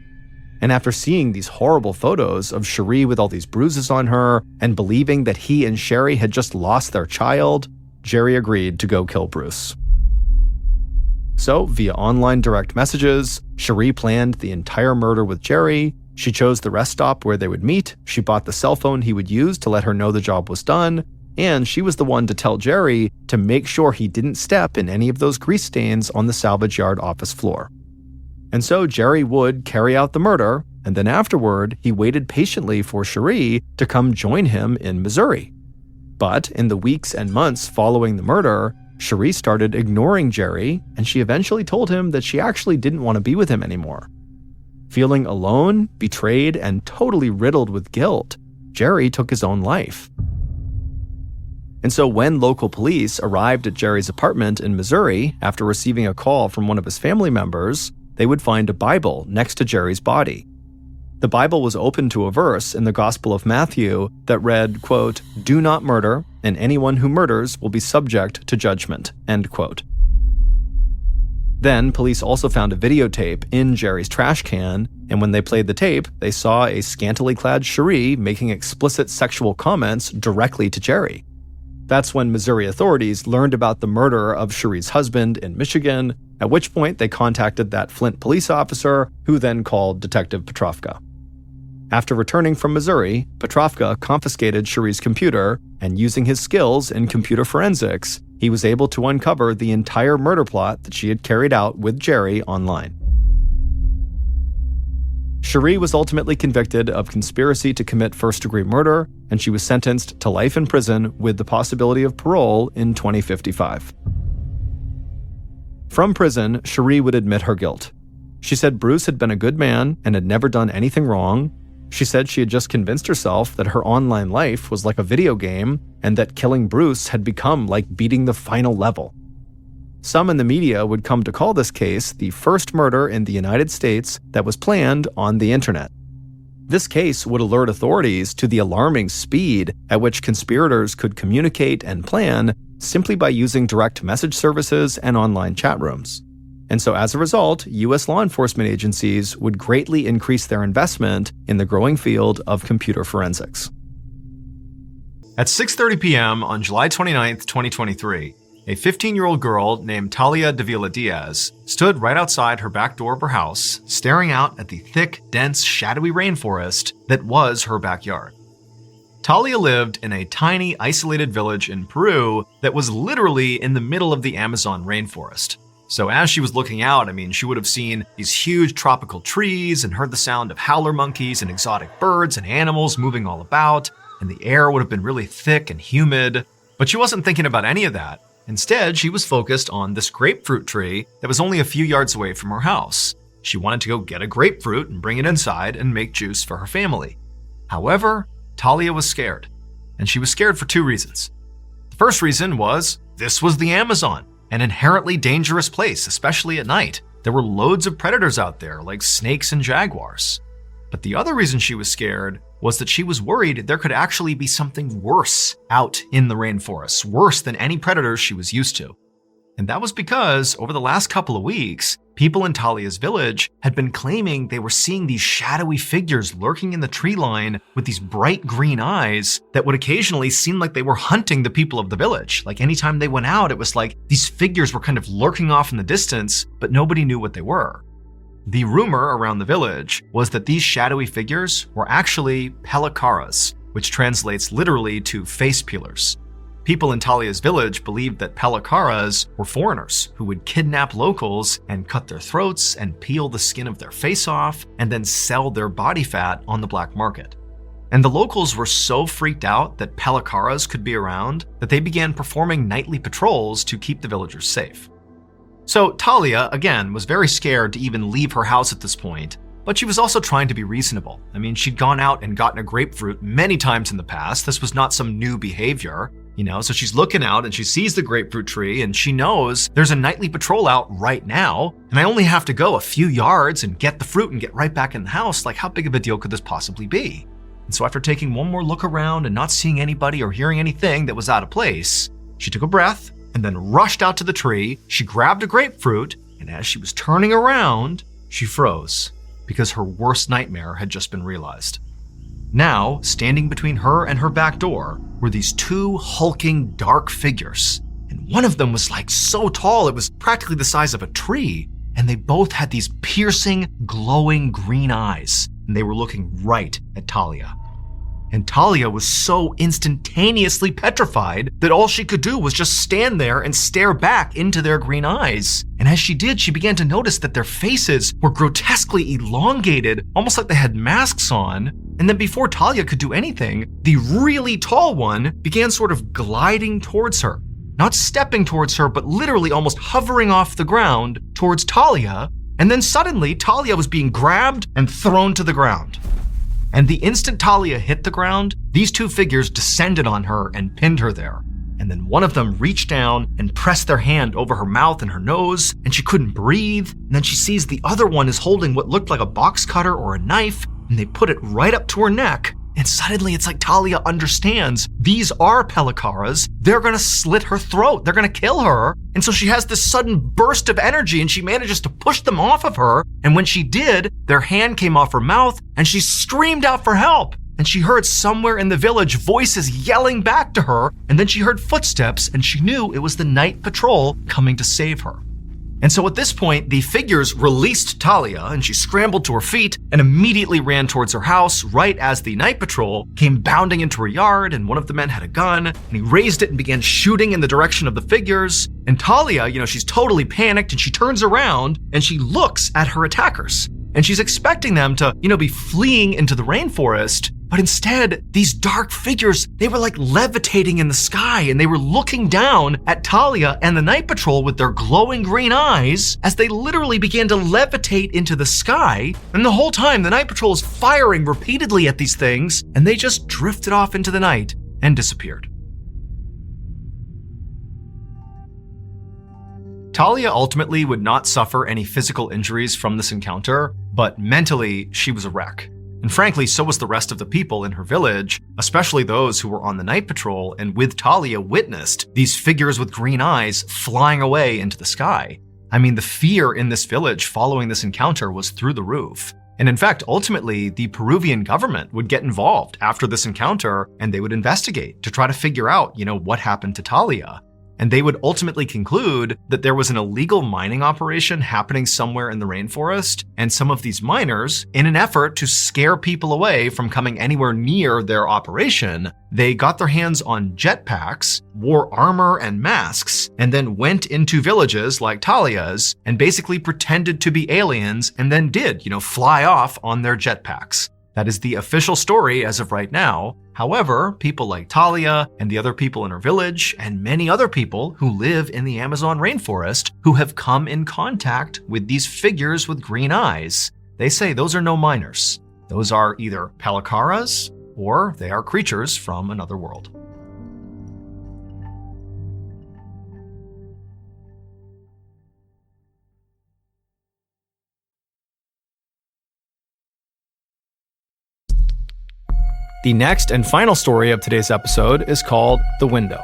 And after seeing these horrible photos of Cherie with all these bruises on her and believing that he and Sherry had just lost their child, Jerry agreed to go kill Bruce. So, via online direct messages, Cherie planned the entire murder with Jerry. She chose the rest stop where they would meet. She bought the cell phone he would use to let her know the job was done. and she was the one to tell Jerry to make sure he didn't step in any of those grease stains on the salvage yard office floor. And so Jerry would carry out the murder, and then afterward, he waited patiently for Cherie to come join him in Missouri. But in the weeks and months following the murder, Cherie started ignoring Jerry, and she eventually told him that she actually didn't want to be with him anymore. Feeling alone, betrayed, and totally riddled with guilt, Jerry took his own life. And so when local police arrived at Jerry's apartment in Missouri after receiving a call from one of his family members, they would find a Bible next to Jerry's body. The Bible was open to a verse in the Gospel of Matthew that read, quote, "Do not murder, and anyone who murders will be subject to judgment," end quote. Then, police also found a videotape in Jerry's trash can, and when they played the tape, they saw a scantily clad Cherie making explicit sexual comments directly to Jerry. That's when Missouri authorities learned about the murder of Cherie's husband in Michigan, at which point they contacted that Flint police officer, who then called Detective Petrovka. After returning from Missouri, Petrovka confiscated Cherie's computer, and using his skills in computer forensics, he was able to uncover the entire murder plot that she had carried out with Jerry online. Cherie was ultimately convicted of conspiracy to commit first-degree murder, and she was sentenced to life in prison with the possibility of parole in 2055. From prison, Cherie would admit her guilt. She said Bruce had been a good man and had never done anything wrong. She said she had just convinced herself that her online life was like a video game and that killing Bruce had become like beating the final level. Some in the media would come to call this case the first murder in the United States that was planned on the internet. This case would alert authorities to the alarming speed at which conspirators could communicate and plan simply by using direct message services and online chat rooms. And so as a result, U.S. law enforcement agencies would greatly increase their investment in the growing field of computer forensics. At 6:30 p.m. on July 29, 2023, a 15-year-old girl named Talia Davila Diaz stood right outside her back door of her house, staring out at the thick, dense, shadowy rainforest that was her backyard. Talia lived in a tiny, isolated village in Peru that was literally in the middle of the Amazon rainforest. So as she was looking out, she would have seen these huge tropical trees and heard the sound of howler monkeys and exotic birds and animals moving all about, and the air would have been really thick and humid. But she wasn't thinking about any of that. Instead, she was focused on this grapefruit tree that was only a few yards away from her house. She wanted to go get a grapefruit and bring it inside and make juice for her family. However, Talia was scared. And she was scared for two reasons. The first reason was this was the Amazon, an inherently dangerous place, especially at night. There were loads of predators out there, like snakes and jaguars. But the other reason she was scared was that she was worried there could actually be something worse out in the rainforest, worse than any predators she was used to. And that was because, over the last couple of weeks, people in Talia's village had been claiming they were seeing these shadowy figures lurking in the tree line with these bright green eyes that would occasionally seem like they were hunting the people of the village. Like anytime they went out, it was like these figures were kind of lurking off in the distance, but nobody knew what they were. The rumor around the village was that these shadowy figures were actually pelikaras, which translates literally to face peelers. People in Talia's village believed that pelikaras were foreigners who would kidnap locals and cut their throats and peel the skin of their face off and then sell their body fat on the black market. And the locals were so freaked out that pelikaras could be around that they began performing nightly patrols to keep the villagers safe. So Talia, again, was very scared to even leave her house at this point, but she was also trying to be reasonable. She'd gone out and gotten a grapefruit many times in the past. This was not some new behavior. So she's looking out and she sees the grapefruit tree and she knows there's a nightly patrol out right now, and I only have to go a few yards and get the fruit and get right back in the house. Like, how big of a deal could this possibly be? And so after taking one more look around and not seeing anybody or hearing anything that was out of place, she took a breath and then rushed out to the tree. She grabbed a grapefruit, and as she was turning around, she froze because her worst nightmare had just been realized. Now, standing between her and her back door were these two hulking dark figures. And one of them was like so tall, it was practically the size of a tree. And they both had these piercing, glowing green eyes. And they were looking right at Talia. And Talia was so instantaneously petrified that all she could do was just stand there and stare back into their green eyes. And as she did, she began to notice that their faces were grotesquely elongated, almost like they had masks on. And then before Talia could do anything, the really tall one began sort of gliding towards her. Not stepping towards her, but literally almost hovering off the ground towards Talia. And then suddenly, Talia was being grabbed and thrown to the ground. And the instant Talia hit the ground, these two figures descended on her and pinned her there. And then one of them reached down and pressed their hand over her mouth and her nose, and she couldn't breathe. And then she sees the other one is holding what looked like a box cutter or a knife, and they put it right up to her neck. And suddenly it's like Talia understands these are Pelikaras. They're gonna slit her throat. They're gonna kill her. And so she has this sudden burst of energy and she manages to push them off of her. And when she did, their hand came off her mouth and she screamed out for help. And she heard somewhere in the village voices yelling back to her. And then she heard footsteps and she knew it was the night patrol coming to save her. And so at this point, the figures released Talia and she scrambled to her feet and immediately ran towards her house right as the night patrol came bounding into her yard, and one of the men had a gun and he raised it and began shooting in the direction of the figures. And Talia, she's totally panicked and she turns around and she looks at her attackers. And she's expecting them to, be fleeing into the rainforest. But instead, these dark figures, they were like levitating in the sky and they were looking down at Talia and the night patrol with their glowing green eyes as they literally began to levitate into the sky. And the whole time, the night patrol is firing repeatedly at these things and they just drifted off into the night and disappeared. Talia ultimately would not suffer any physical injuries from this encounter, but mentally, she was a wreck. And frankly, so was the rest of the people in her village, especially those who were on the night patrol and with Talia witnessed these figures with green eyes flying away into the sky. I mean, the fear in this village following this encounter was through the roof. And in fact, ultimately, the Peruvian government would get involved after this encounter and they would investigate to try to figure out, what happened to Talia. And they would ultimately conclude that there was an illegal mining operation happening somewhere in the rainforest, and some of these miners, in an effort to scare people away from coming anywhere near their operation, they got their hands on jetpacks, wore armor and masks, and then went into villages like Talia's and basically pretended to be aliens and then did, fly off on their jetpacks. That is the official story as of right now. However, people like Talia and the other people in her village and many other people who live in the Amazon rainforest who have come in contact with these figures with green eyes, they say those are no miners. Those are either Pelikaras or they are creatures from another world. The next and final story of today's episode is called The Window.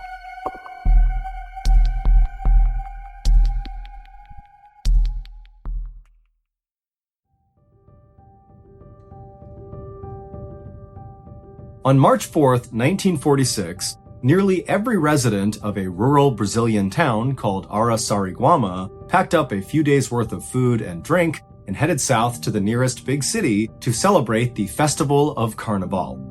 On March 4th, 1946, nearly every resident of a rural Brazilian town called Araçariguama packed up a few days' worth of food and drink and headed south to the nearest big city to celebrate the Festival of Carnaval.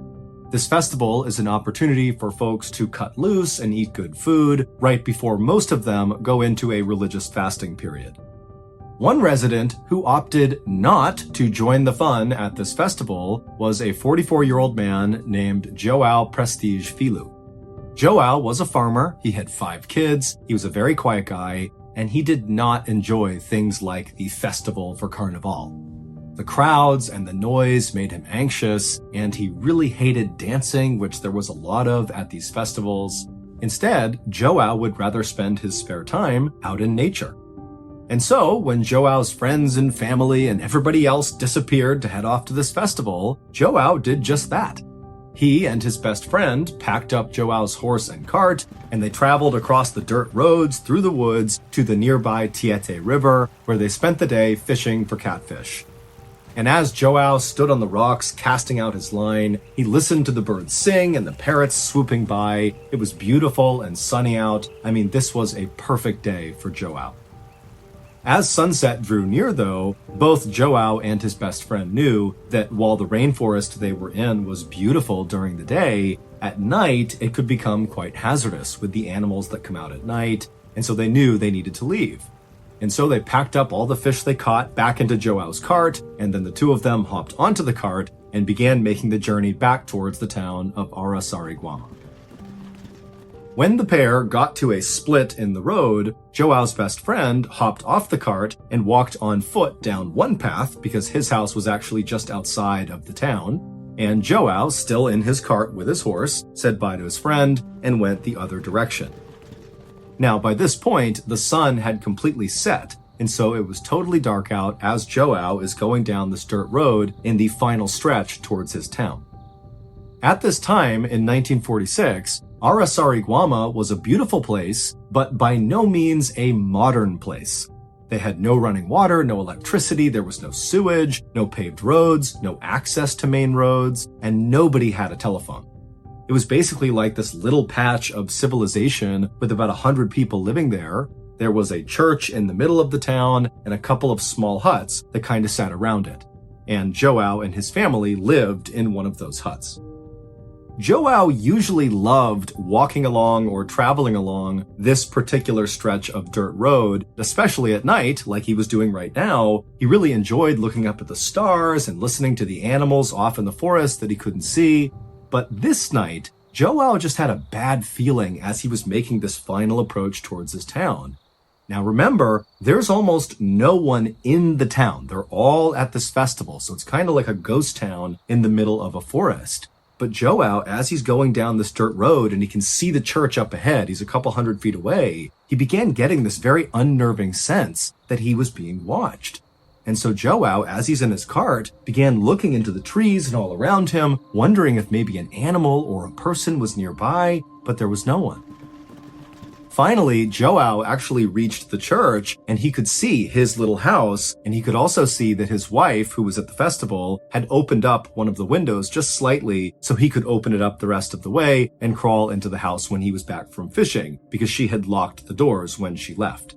This festival is an opportunity for folks to cut loose and eat good food right before most of them go into a religious fasting period. One resident who opted not to join the fun at this festival was a 44-year-old man named João Prestige Filho. João was a farmer, he had 5 kids, he was a very quiet guy, and he did not enjoy things like the Festival for Carnaval. The crowds and the noise made him anxious, and he really hated dancing, which there was a lot of at these festivals. Instead, João would rather spend his spare time out in nature. And so, when João's friends and family and everybody else disappeared to head off to this festival, João did just that. He and his best friend packed up João's horse and cart, and they traveled across the dirt roads through the woods to the nearby Tietê River, where they spent the day fishing for catfish. And as João stood on the rocks casting out his line, he listened to the birds sing and the parrots swooping by. It was beautiful and sunny out. I mean, this was a perfect day for João. As sunset drew near, though, both Joao and his best friend knew that while the rainforest they were in was beautiful during the day, at night it could become quite hazardous with the animals that come out at night, and so they knew they needed to leave. And so they packed up all the fish they caught back into Joao's cart, and then the two of them hopped onto the cart and began making the journey back towards the town of Arasariguama. When the pair got to a split in the road, Joao's best friend hopped off the cart and walked on foot down one path because his house was actually just outside of the town, and Joao, still in his cart with his horse, said bye to his friend and went the other direction. Now, by this point, the sun had completely set, and so it was totally dark out as Joao is going down this dirt road in the final stretch towards his town. At this time, in 1946, Arasariguama was a beautiful place, but by no means a modern place. They had no running water, no electricity, there was no sewage, no paved roads, no access to main roads, and nobody had a telephone. It was basically like this little patch of civilization with about 100 people living there. There was a church in the middle of the town and a couple of small huts that kind of sat around it. And Joao and his family lived in one of those huts. Joao usually loved walking along or traveling along this particular stretch of dirt road, especially at night, like he was doing right now. He really enjoyed looking up at the stars and listening to the animals off in the forest that he couldn't see. But this night, Joao just had a bad feeling as he was making this final approach towards his town. Now remember, there's almost no one in the town. They're all at this festival, so it's kind of like a ghost town in the middle of a forest. But Joao, as he's going down this dirt road and he can see the church up ahead, he's a couple 100 feet away, he began getting this very unnerving sense that he was being watched. And so Joao, as he's in his cart, began looking into the trees and all around him, wondering if maybe an animal or a person was nearby, but there was no one. Finally, Joao actually reached the church and he could see his little house, and he could also see that his wife, who was at the festival, had opened up one of the windows just slightly so he could open it up the rest of the way and crawl into the house when he was back from fishing, because she had locked the doors when she left.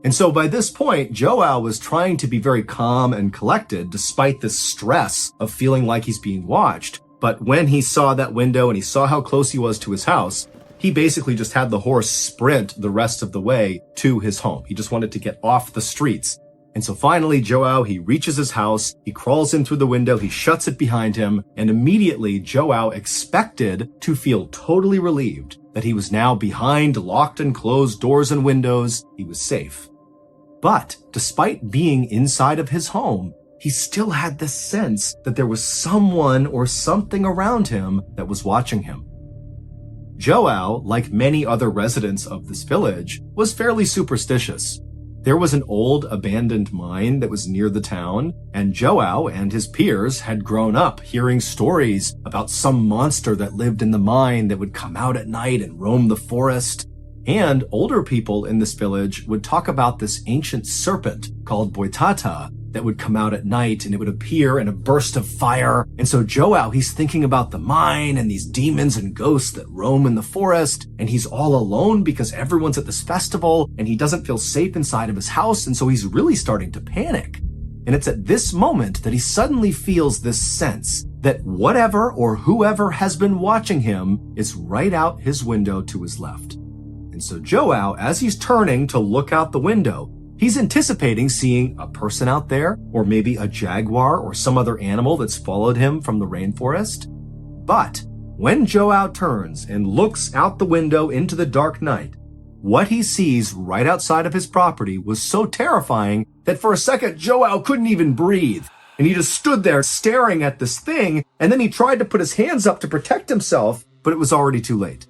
And so by this point, Joao was trying to be very calm and collected despite this stress of feeling like he's being watched. But when he saw that window and he saw how close he was to his house, he basically just had the horse sprint the rest of the way to his home. He just wanted to get off the streets. And so finally, Joao, he reaches his house, he crawls in through the window, he shuts it behind him, and immediately Joao expected to feel totally relieved that he was now behind locked and closed doors and windows. He was safe. But despite being inside of his home, he still had this sense that there was someone or something around him that was watching him. Joao, like many other residents of this village, was fairly superstitious. There was an old abandoned mine that was near the town, and Joao and his peers had grown up hearing stories about some monster that lived in the mine that would come out at night and roam the forest. And older people in this village would talk about this ancient serpent called Boitata that would come out at night and it would appear in a burst of fire. And so Joao, he's thinking about the mine and these demons and ghosts that roam in the forest, and he's all alone because everyone's at this festival and he doesn't feel safe inside of his house, and so he's really starting to panic. And it's at this moment that he suddenly feels this sense that whatever or whoever has been watching him is right out his window to his left. And so Joao, as he's turning to look out the window, he's anticipating seeing a person out there, or maybe a jaguar or some other animal that's followed him from the rainforest. But when Joao turns and looks out the window into the dark night, what he sees right outside of his property was so terrifying that for a second Joao couldn't even breathe. And he just stood there staring at this thing, and then he tried to put his hands up to protect himself, but it was already too late.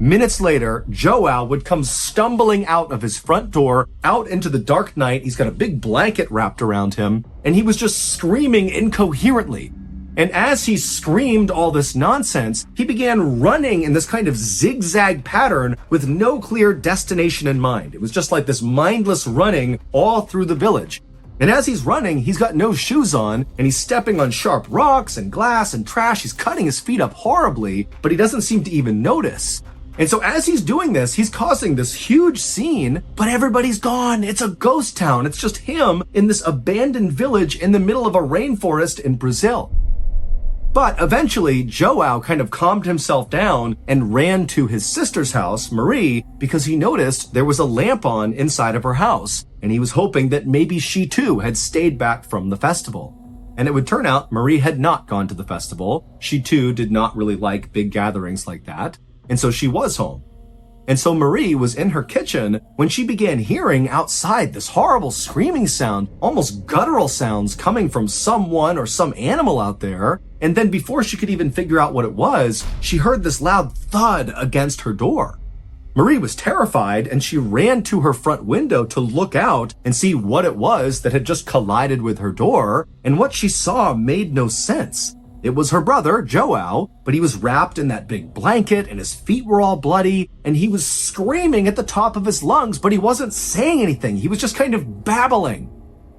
Minutes later, Joao would come stumbling out of his front door, out into the dark night. He's got a big blanket wrapped around him, and he was just screaming incoherently. And as he screamed all this nonsense, he began running in this kind of zigzag pattern with no clear destination in mind. It was just like this mindless running all through the village. And as he's running, he's got no shoes on, and he's stepping on sharp rocks and glass and trash. He's cutting his feet up horribly, but he doesn't seem to even notice. And so as he's doing this, he's causing this huge scene, but everybody's gone. It's a ghost town. It's just him in this abandoned village in the middle of a rainforest in Brazil. But eventually, João kind of calmed himself down and ran to his sister's house, Marie, because he noticed there was a lamp on inside of her house, and he was hoping that maybe she too had stayed back from the festival. And it would turn out Marie had not gone to the festival. She too did not really like big gatherings like that. And so she was home. And so Marie was in her kitchen when she began hearing outside this horrible screaming sound, almost guttural sounds coming from someone or some animal out there. And then before she could even figure out what it was, she heard this loud thud against her door. Marie was terrified and she ran to her front window to look out and see what it was that had just collided with her door. And what she saw made no sense. It was her brother, João, but he was wrapped in that big blanket and his feet were all bloody and he was screaming at the top of his lungs, but he wasn't saying anything. He was just kind of babbling.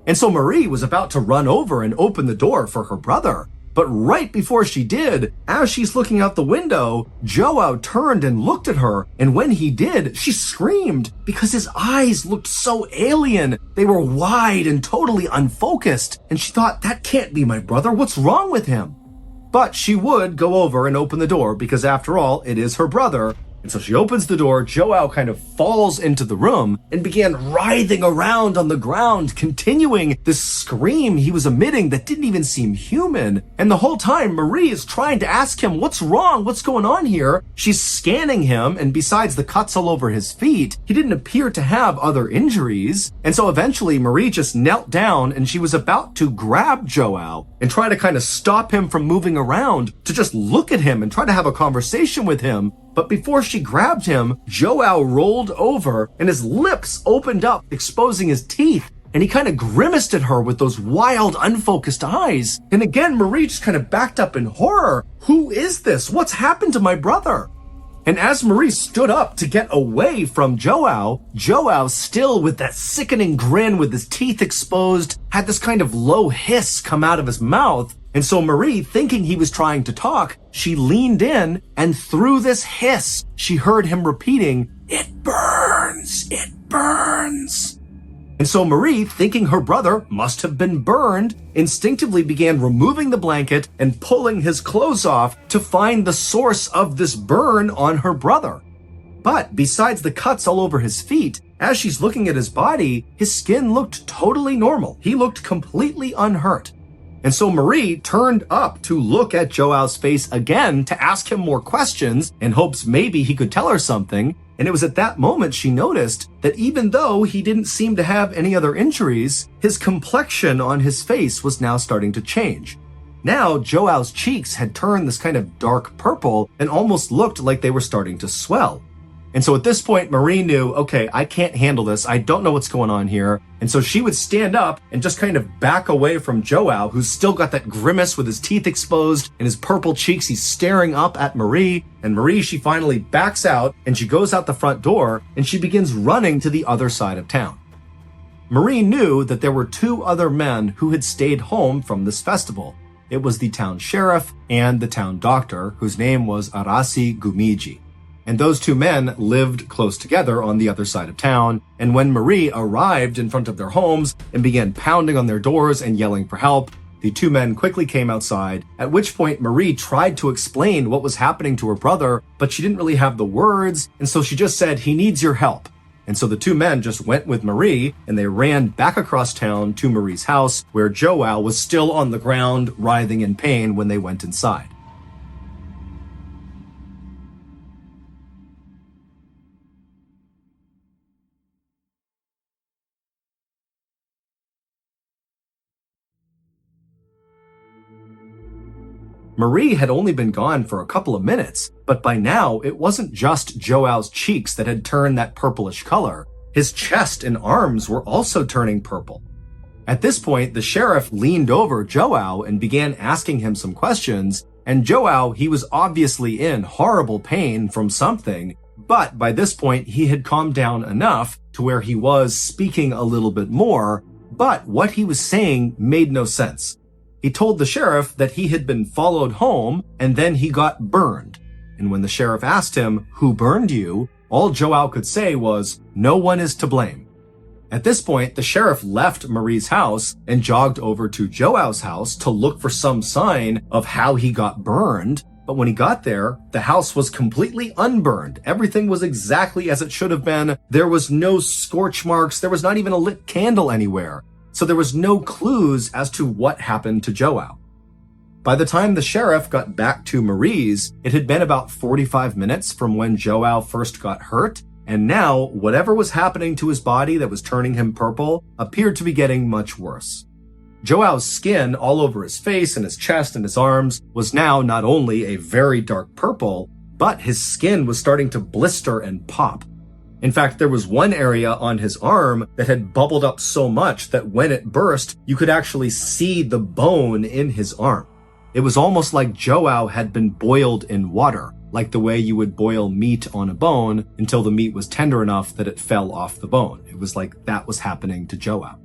And so Marie was about to run over and open the door for her brother. But right before she did, as she's looking out the window, João turned and looked at her. And when he did, she screamed because his eyes looked so alien. They were wide and totally unfocused. And she thought, that can't be my brother. What's wrong with him? But she would go over and open the door because after all, it is her brother. And so she opens the door, João kind of falls into the room and began writhing around on the ground, continuing this scream he was emitting that didn't even seem human. And the whole time, Marie is trying to ask him, what's wrong? What's going on here? She's scanning him, and besides the cuts all over his feet, he didn't appear to have other injuries. And so eventually, Marie just knelt down and she was about to grab João and try to kind of stop him from moving around, to just look at him and try to have a conversation with him. But before she grabbed him, João rolled over and his lips opened up, exposing his teeth. And he kind of grimaced at her with those wild, unfocused eyes. And again, Marie just kind of backed up in horror. Who is this? What's happened to my brother? And as Marie stood up to get away from João, still with that sickening grin with his teeth exposed, had this kind of low hiss come out of his mouth. And so Marie, thinking he was trying to talk, she leaned in, and through this hiss, she heard him repeating, "It burns, it burns." And so Marie, thinking her brother must have been burned, instinctively began removing the blanket and pulling his clothes off to find the source of this burn on her brother. But besides the cuts all over his feet, as she's looking at his body, his skin looked totally normal. He looked completely unhurt. And so Marie turned up to look at João's face again to ask him more questions in hopes maybe he could tell her something. And it was at that moment she noticed that even though he didn't seem to have any other injuries, his complexion on his face was now starting to change. Now João's cheeks had turned this kind of dark purple and almost looked like they were starting to swell. And so at this point, Marie knew, okay, I can't handle this. I don't know what's going on here. And so she would stand up and just kind of back away from João, who's still got that grimace with his teeth exposed and his purple cheeks. He's staring up at Marie. And Marie, she finally backs out and she goes out the front door and she begins running to the other side of town. Marie knew that there were two other men who had stayed home from this festival. It was the town sheriff and the town doctor, whose name was Arasi Gumiji. And those two men lived close together on the other side of town. And when Marie arrived in front of their homes and began pounding on their doors and yelling for help, the two men quickly came outside, at which point Marie tried to explain what was happening to her brother, but she didn't really have the words. And so she just said, "He needs your help." And so the two men just went with Marie and they ran back across town to Marie's house, where João was still on the ground, writhing in pain when they went inside. Marie had only been gone for a couple of minutes, but by now it wasn't just João's cheeks that had turned that purplish color. His chest and arms were also turning purple. At this point, the sheriff leaned over João and began asking him some questions, and João, he was obviously in horrible pain from something, but by this point he had calmed down enough to where he was speaking a little bit more, but what he was saying made no sense. He told the sheriff that he had been followed home and then he got burned. And when the sheriff asked him, "Who burned you?" all Joao could say was, "No one is to blame." At this point, the sheriff left Marie's house and jogged over to Joao's house to look for some sign of how he got burned. But when he got there, the house was completely unburned. Everything was exactly as it should have been. There was no scorch marks. There was not even a lit candle anywhere. So there was no clues as to what happened to Joao. By the time the sheriff got back to Marie's, it had been about 45 minutes from when Joao first got hurt, and now whatever was happening to his body that was turning him purple appeared to be getting much worse. Joao's skin all over his face and his chest and his arms was now not only a very dark purple, but his skin was starting to blister and pop. In fact, there was one area on his arm that had bubbled up so much that when it burst, you could actually see the bone in his arm. It was almost like Joao had been boiled in water, like the way you would boil meat on a bone until the meat was tender enough that it fell off the bone. It was like that was happening to Joao.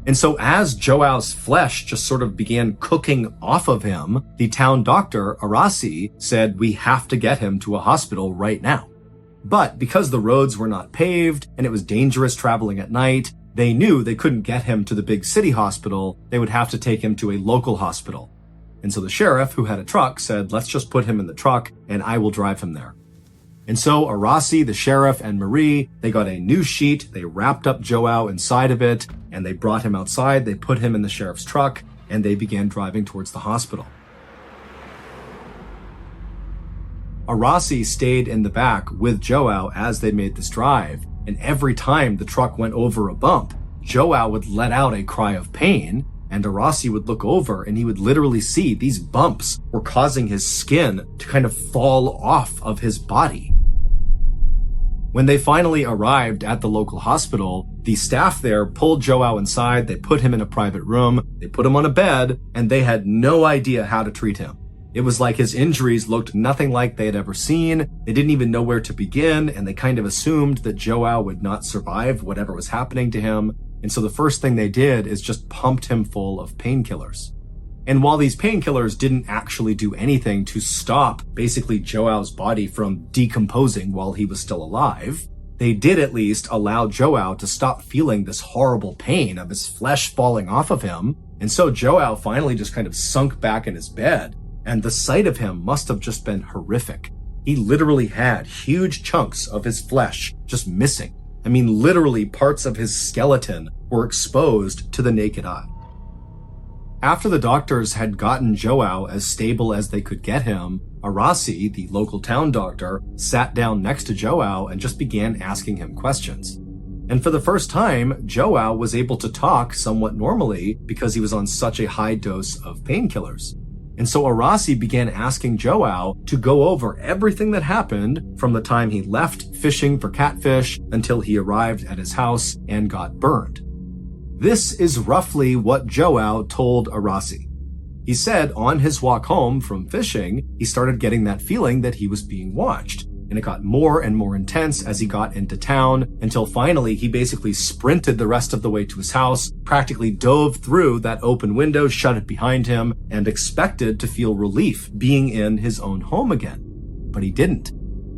And so as Joao's flesh just sort of began cooking off of him, the town doctor, Arasi, said, "We have to get him to a hospital right now." But because the roads were not paved and it was dangerous traveling at night, they knew they couldn't get him to the big city hospital. They would have to take him to a local hospital. And so the sheriff, who had a truck, said, "Let's just put him in the truck and I will drive him there." And so Arasi, the sheriff, and Marie, they got a new sheet, they wrapped up Joao inside of it, and they brought him outside, they put him in the sheriff's truck, and they began driving towards the hospital. Arasi stayed in the back with Joao as they made this drive, and every time the truck went over a bump, Joao would let out a cry of pain, and Arasi would look over and he would literally see these bumps were causing his skin to kind of fall off of his body. When they finally arrived at the local hospital, the staff there pulled Joao inside, they put him in a private room, they put him on a bed, and they had no idea how to treat him. It was like his injuries looked nothing like they had ever seen, they didn't even know where to begin, and they kind of assumed that Joao would not survive whatever was happening to him. And so the first thing they did is just pumped him full of painkillers. And while these painkillers didn't actually do anything to stop basically Joao's body from decomposing while he was still alive, they did at least allow Joao to stop feeling this horrible pain of his flesh falling off of him. And so Joao finally just kind of sunk back in his bed, and the sight of him must have just been horrific. He literally had huge chunks of his flesh just missing. I mean, literally parts of his skeleton were exposed to the naked eye. After the doctors had gotten Joao as stable as they could get him, Arasi, the local town doctor, sat down next to Joao and just began asking him questions. And for the first time, Joao was able to talk somewhat normally because he was on such a high dose of painkillers. And so Arasi began asking Joao to go over everything that happened from the time he left fishing for catfish until he arrived at his house and got burned. This is roughly what Joao told Arasi. He said on his walk home from fishing, he started getting that feeling that he was being watched. And it got more and more intense as he got into town until finally he basically sprinted the rest of the way to his house, practically dove through that open window, shut it behind him, and expected to feel relief being in his own home again. But he didn't.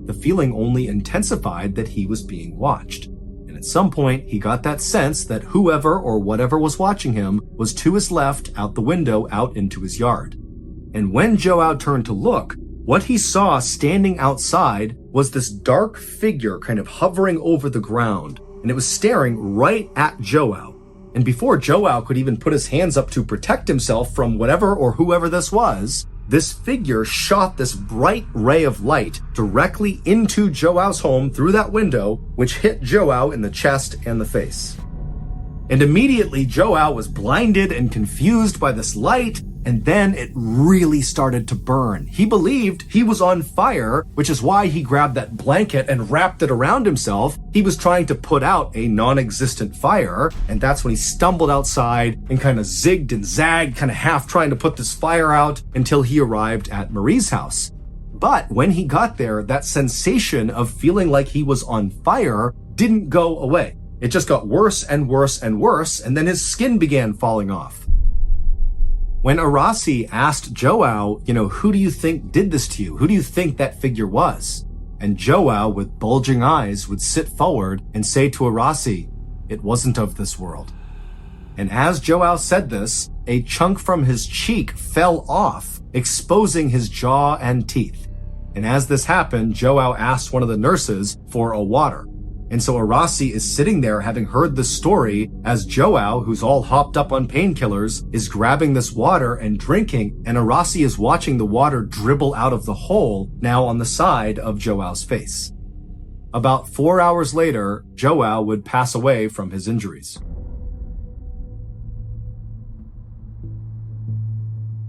The feeling only intensified that he was being watched. And at some point, he got that sense that whoever or whatever was watching him was to his left out the window out into his yard. And when Joao turned to look, what he saw standing outside was this dark figure kind of hovering over the ground, and it was staring right at Joao. And before Joao could even put his hands up to protect himself from whatever or whoever this was, this figure shot this bright ray of light directly into Joao's home through that window, which hit Joao in the chest and the face. And immediately Joao was blinded and confused by this light, and then it really started to burn. He believed he was on fire, which is why he grabbed that blanket and wrapped it around himself. He was trying to put out a non-existent fire, and that's when he stumbled outside and kind of zigged and zagged, kind of half trying to put this fire out until he arrived at Marie's house. But when he got there, that sensation of feeling like he was on fire didn't go away. It just got worse and worse and worse, and then his skin began falling off. When Arasi asked Joao, who do you think did this to you? Who do you think that figure was? And Joao, with bulging eyes, would sit forward and say to Arasi, "It wasn't of this world." And as Joao said this, a chunk from his cheek fell off, exposing his jaw and teeth. And as this happened, Joao asked one of the nurses for a water. And so Arasi is sitting there having heard this story as Joao, who's all hopped up on painkillers, is grabbing this water and drinking, and Arasi is watching the water dribble out of the hole now on the side of Joao's face. About 4 hours later, Joao would pass away from his injuries.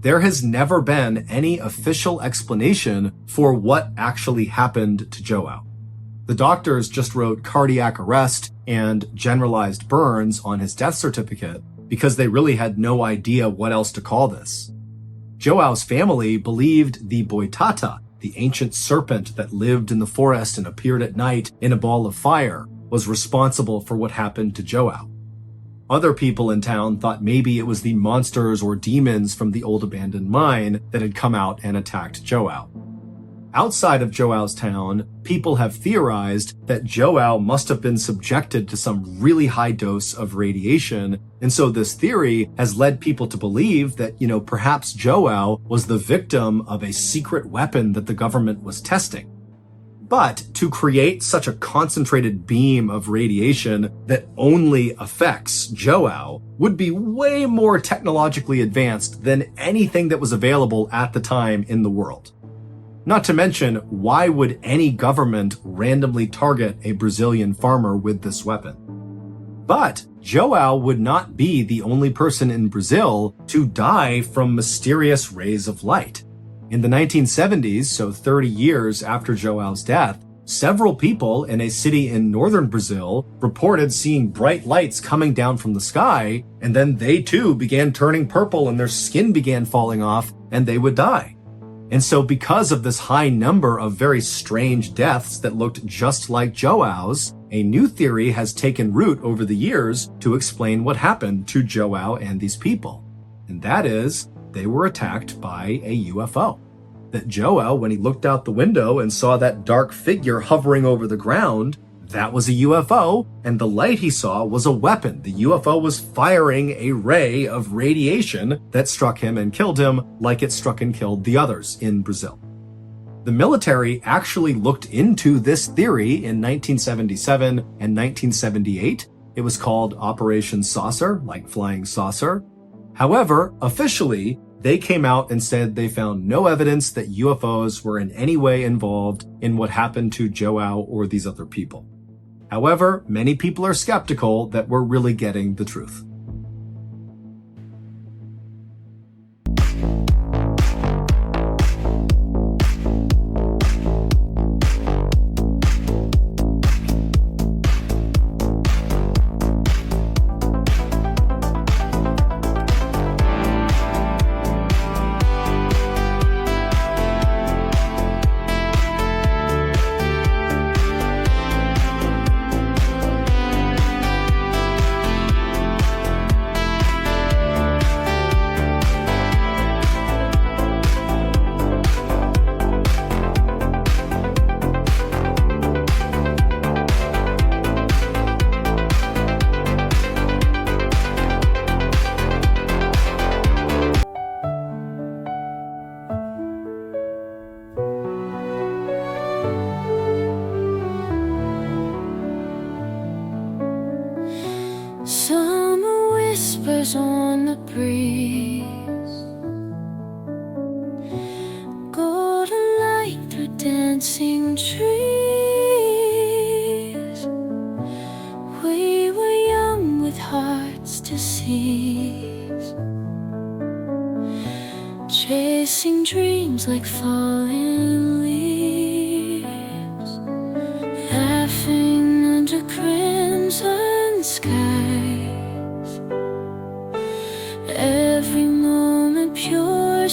There has never been any official explanation for what actually happened to Joao. The doctors just wrote cardiac arrest and generalized burns on his death certificate because they really had no idea what else to call this. Joao's family believed the Boitata, the ancient serpent that lived in the forest and appeared at night in a ball of fire, was responsible for what happened to Joao. Other people in town thought maybe it was the monsters or demons from the old abandoned mine that had come out and attacked Joao. Outside of Joao's town, people have theorized that Joao must have been subjected to some really high dose of radiation, and so this theory has led people to believe that, perhaps Joao was the victim of a secret weapon that the government was testing. But to create such a concentrated beam of radiation that only affects Joao would be way more technologically advanced than anything that was available at the time in the world. Not to mention, why would any government randomly target a Brazilian farmer with this weapon? But Joao would not be the only person in Brazil to die from mysterious rays of light. In the 1970s, so 30 years after Joao's death, several people in a city in northern Brazil reported seeing bright lights coming down from the sky, and then they too began turning purple and their skin began falling off and they would die. And so because of this high number of very strange deaths that looked just like Joao's, a new theory has taken root over the years to explain what happened to Joao and these people. And that is, they were attacked by a UFO. That Joao, when he looked out the window and saw that dark figure hovering over the ground, that was a UFO, and the light he saw was a weapon. The UFO was firing a ray of radiation that struck him and killed him like it struck and killed the others in Brazil. The military actually looked into this theory in 1977 and 1978. It was called Operation Saucer, like flying saucer. However, officially, they came out and said they found no evidence that UFOs were in any way involved in what happened to Joao or these other people. However, many people are skeptical that we're really getting the truth. Summer whispers on the breeze, golden light through dancing trees. We were young with hearts to seize, chasing dreams like falling leaves, laughing under crimson skies. Every moment pure.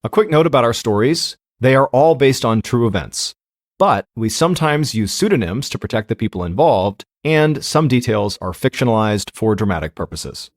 A quick note about our stories. They are all based on true events, but we sometimes use pseudonyms to protect the people involved, and some details are fictionalized for dramatic purposes.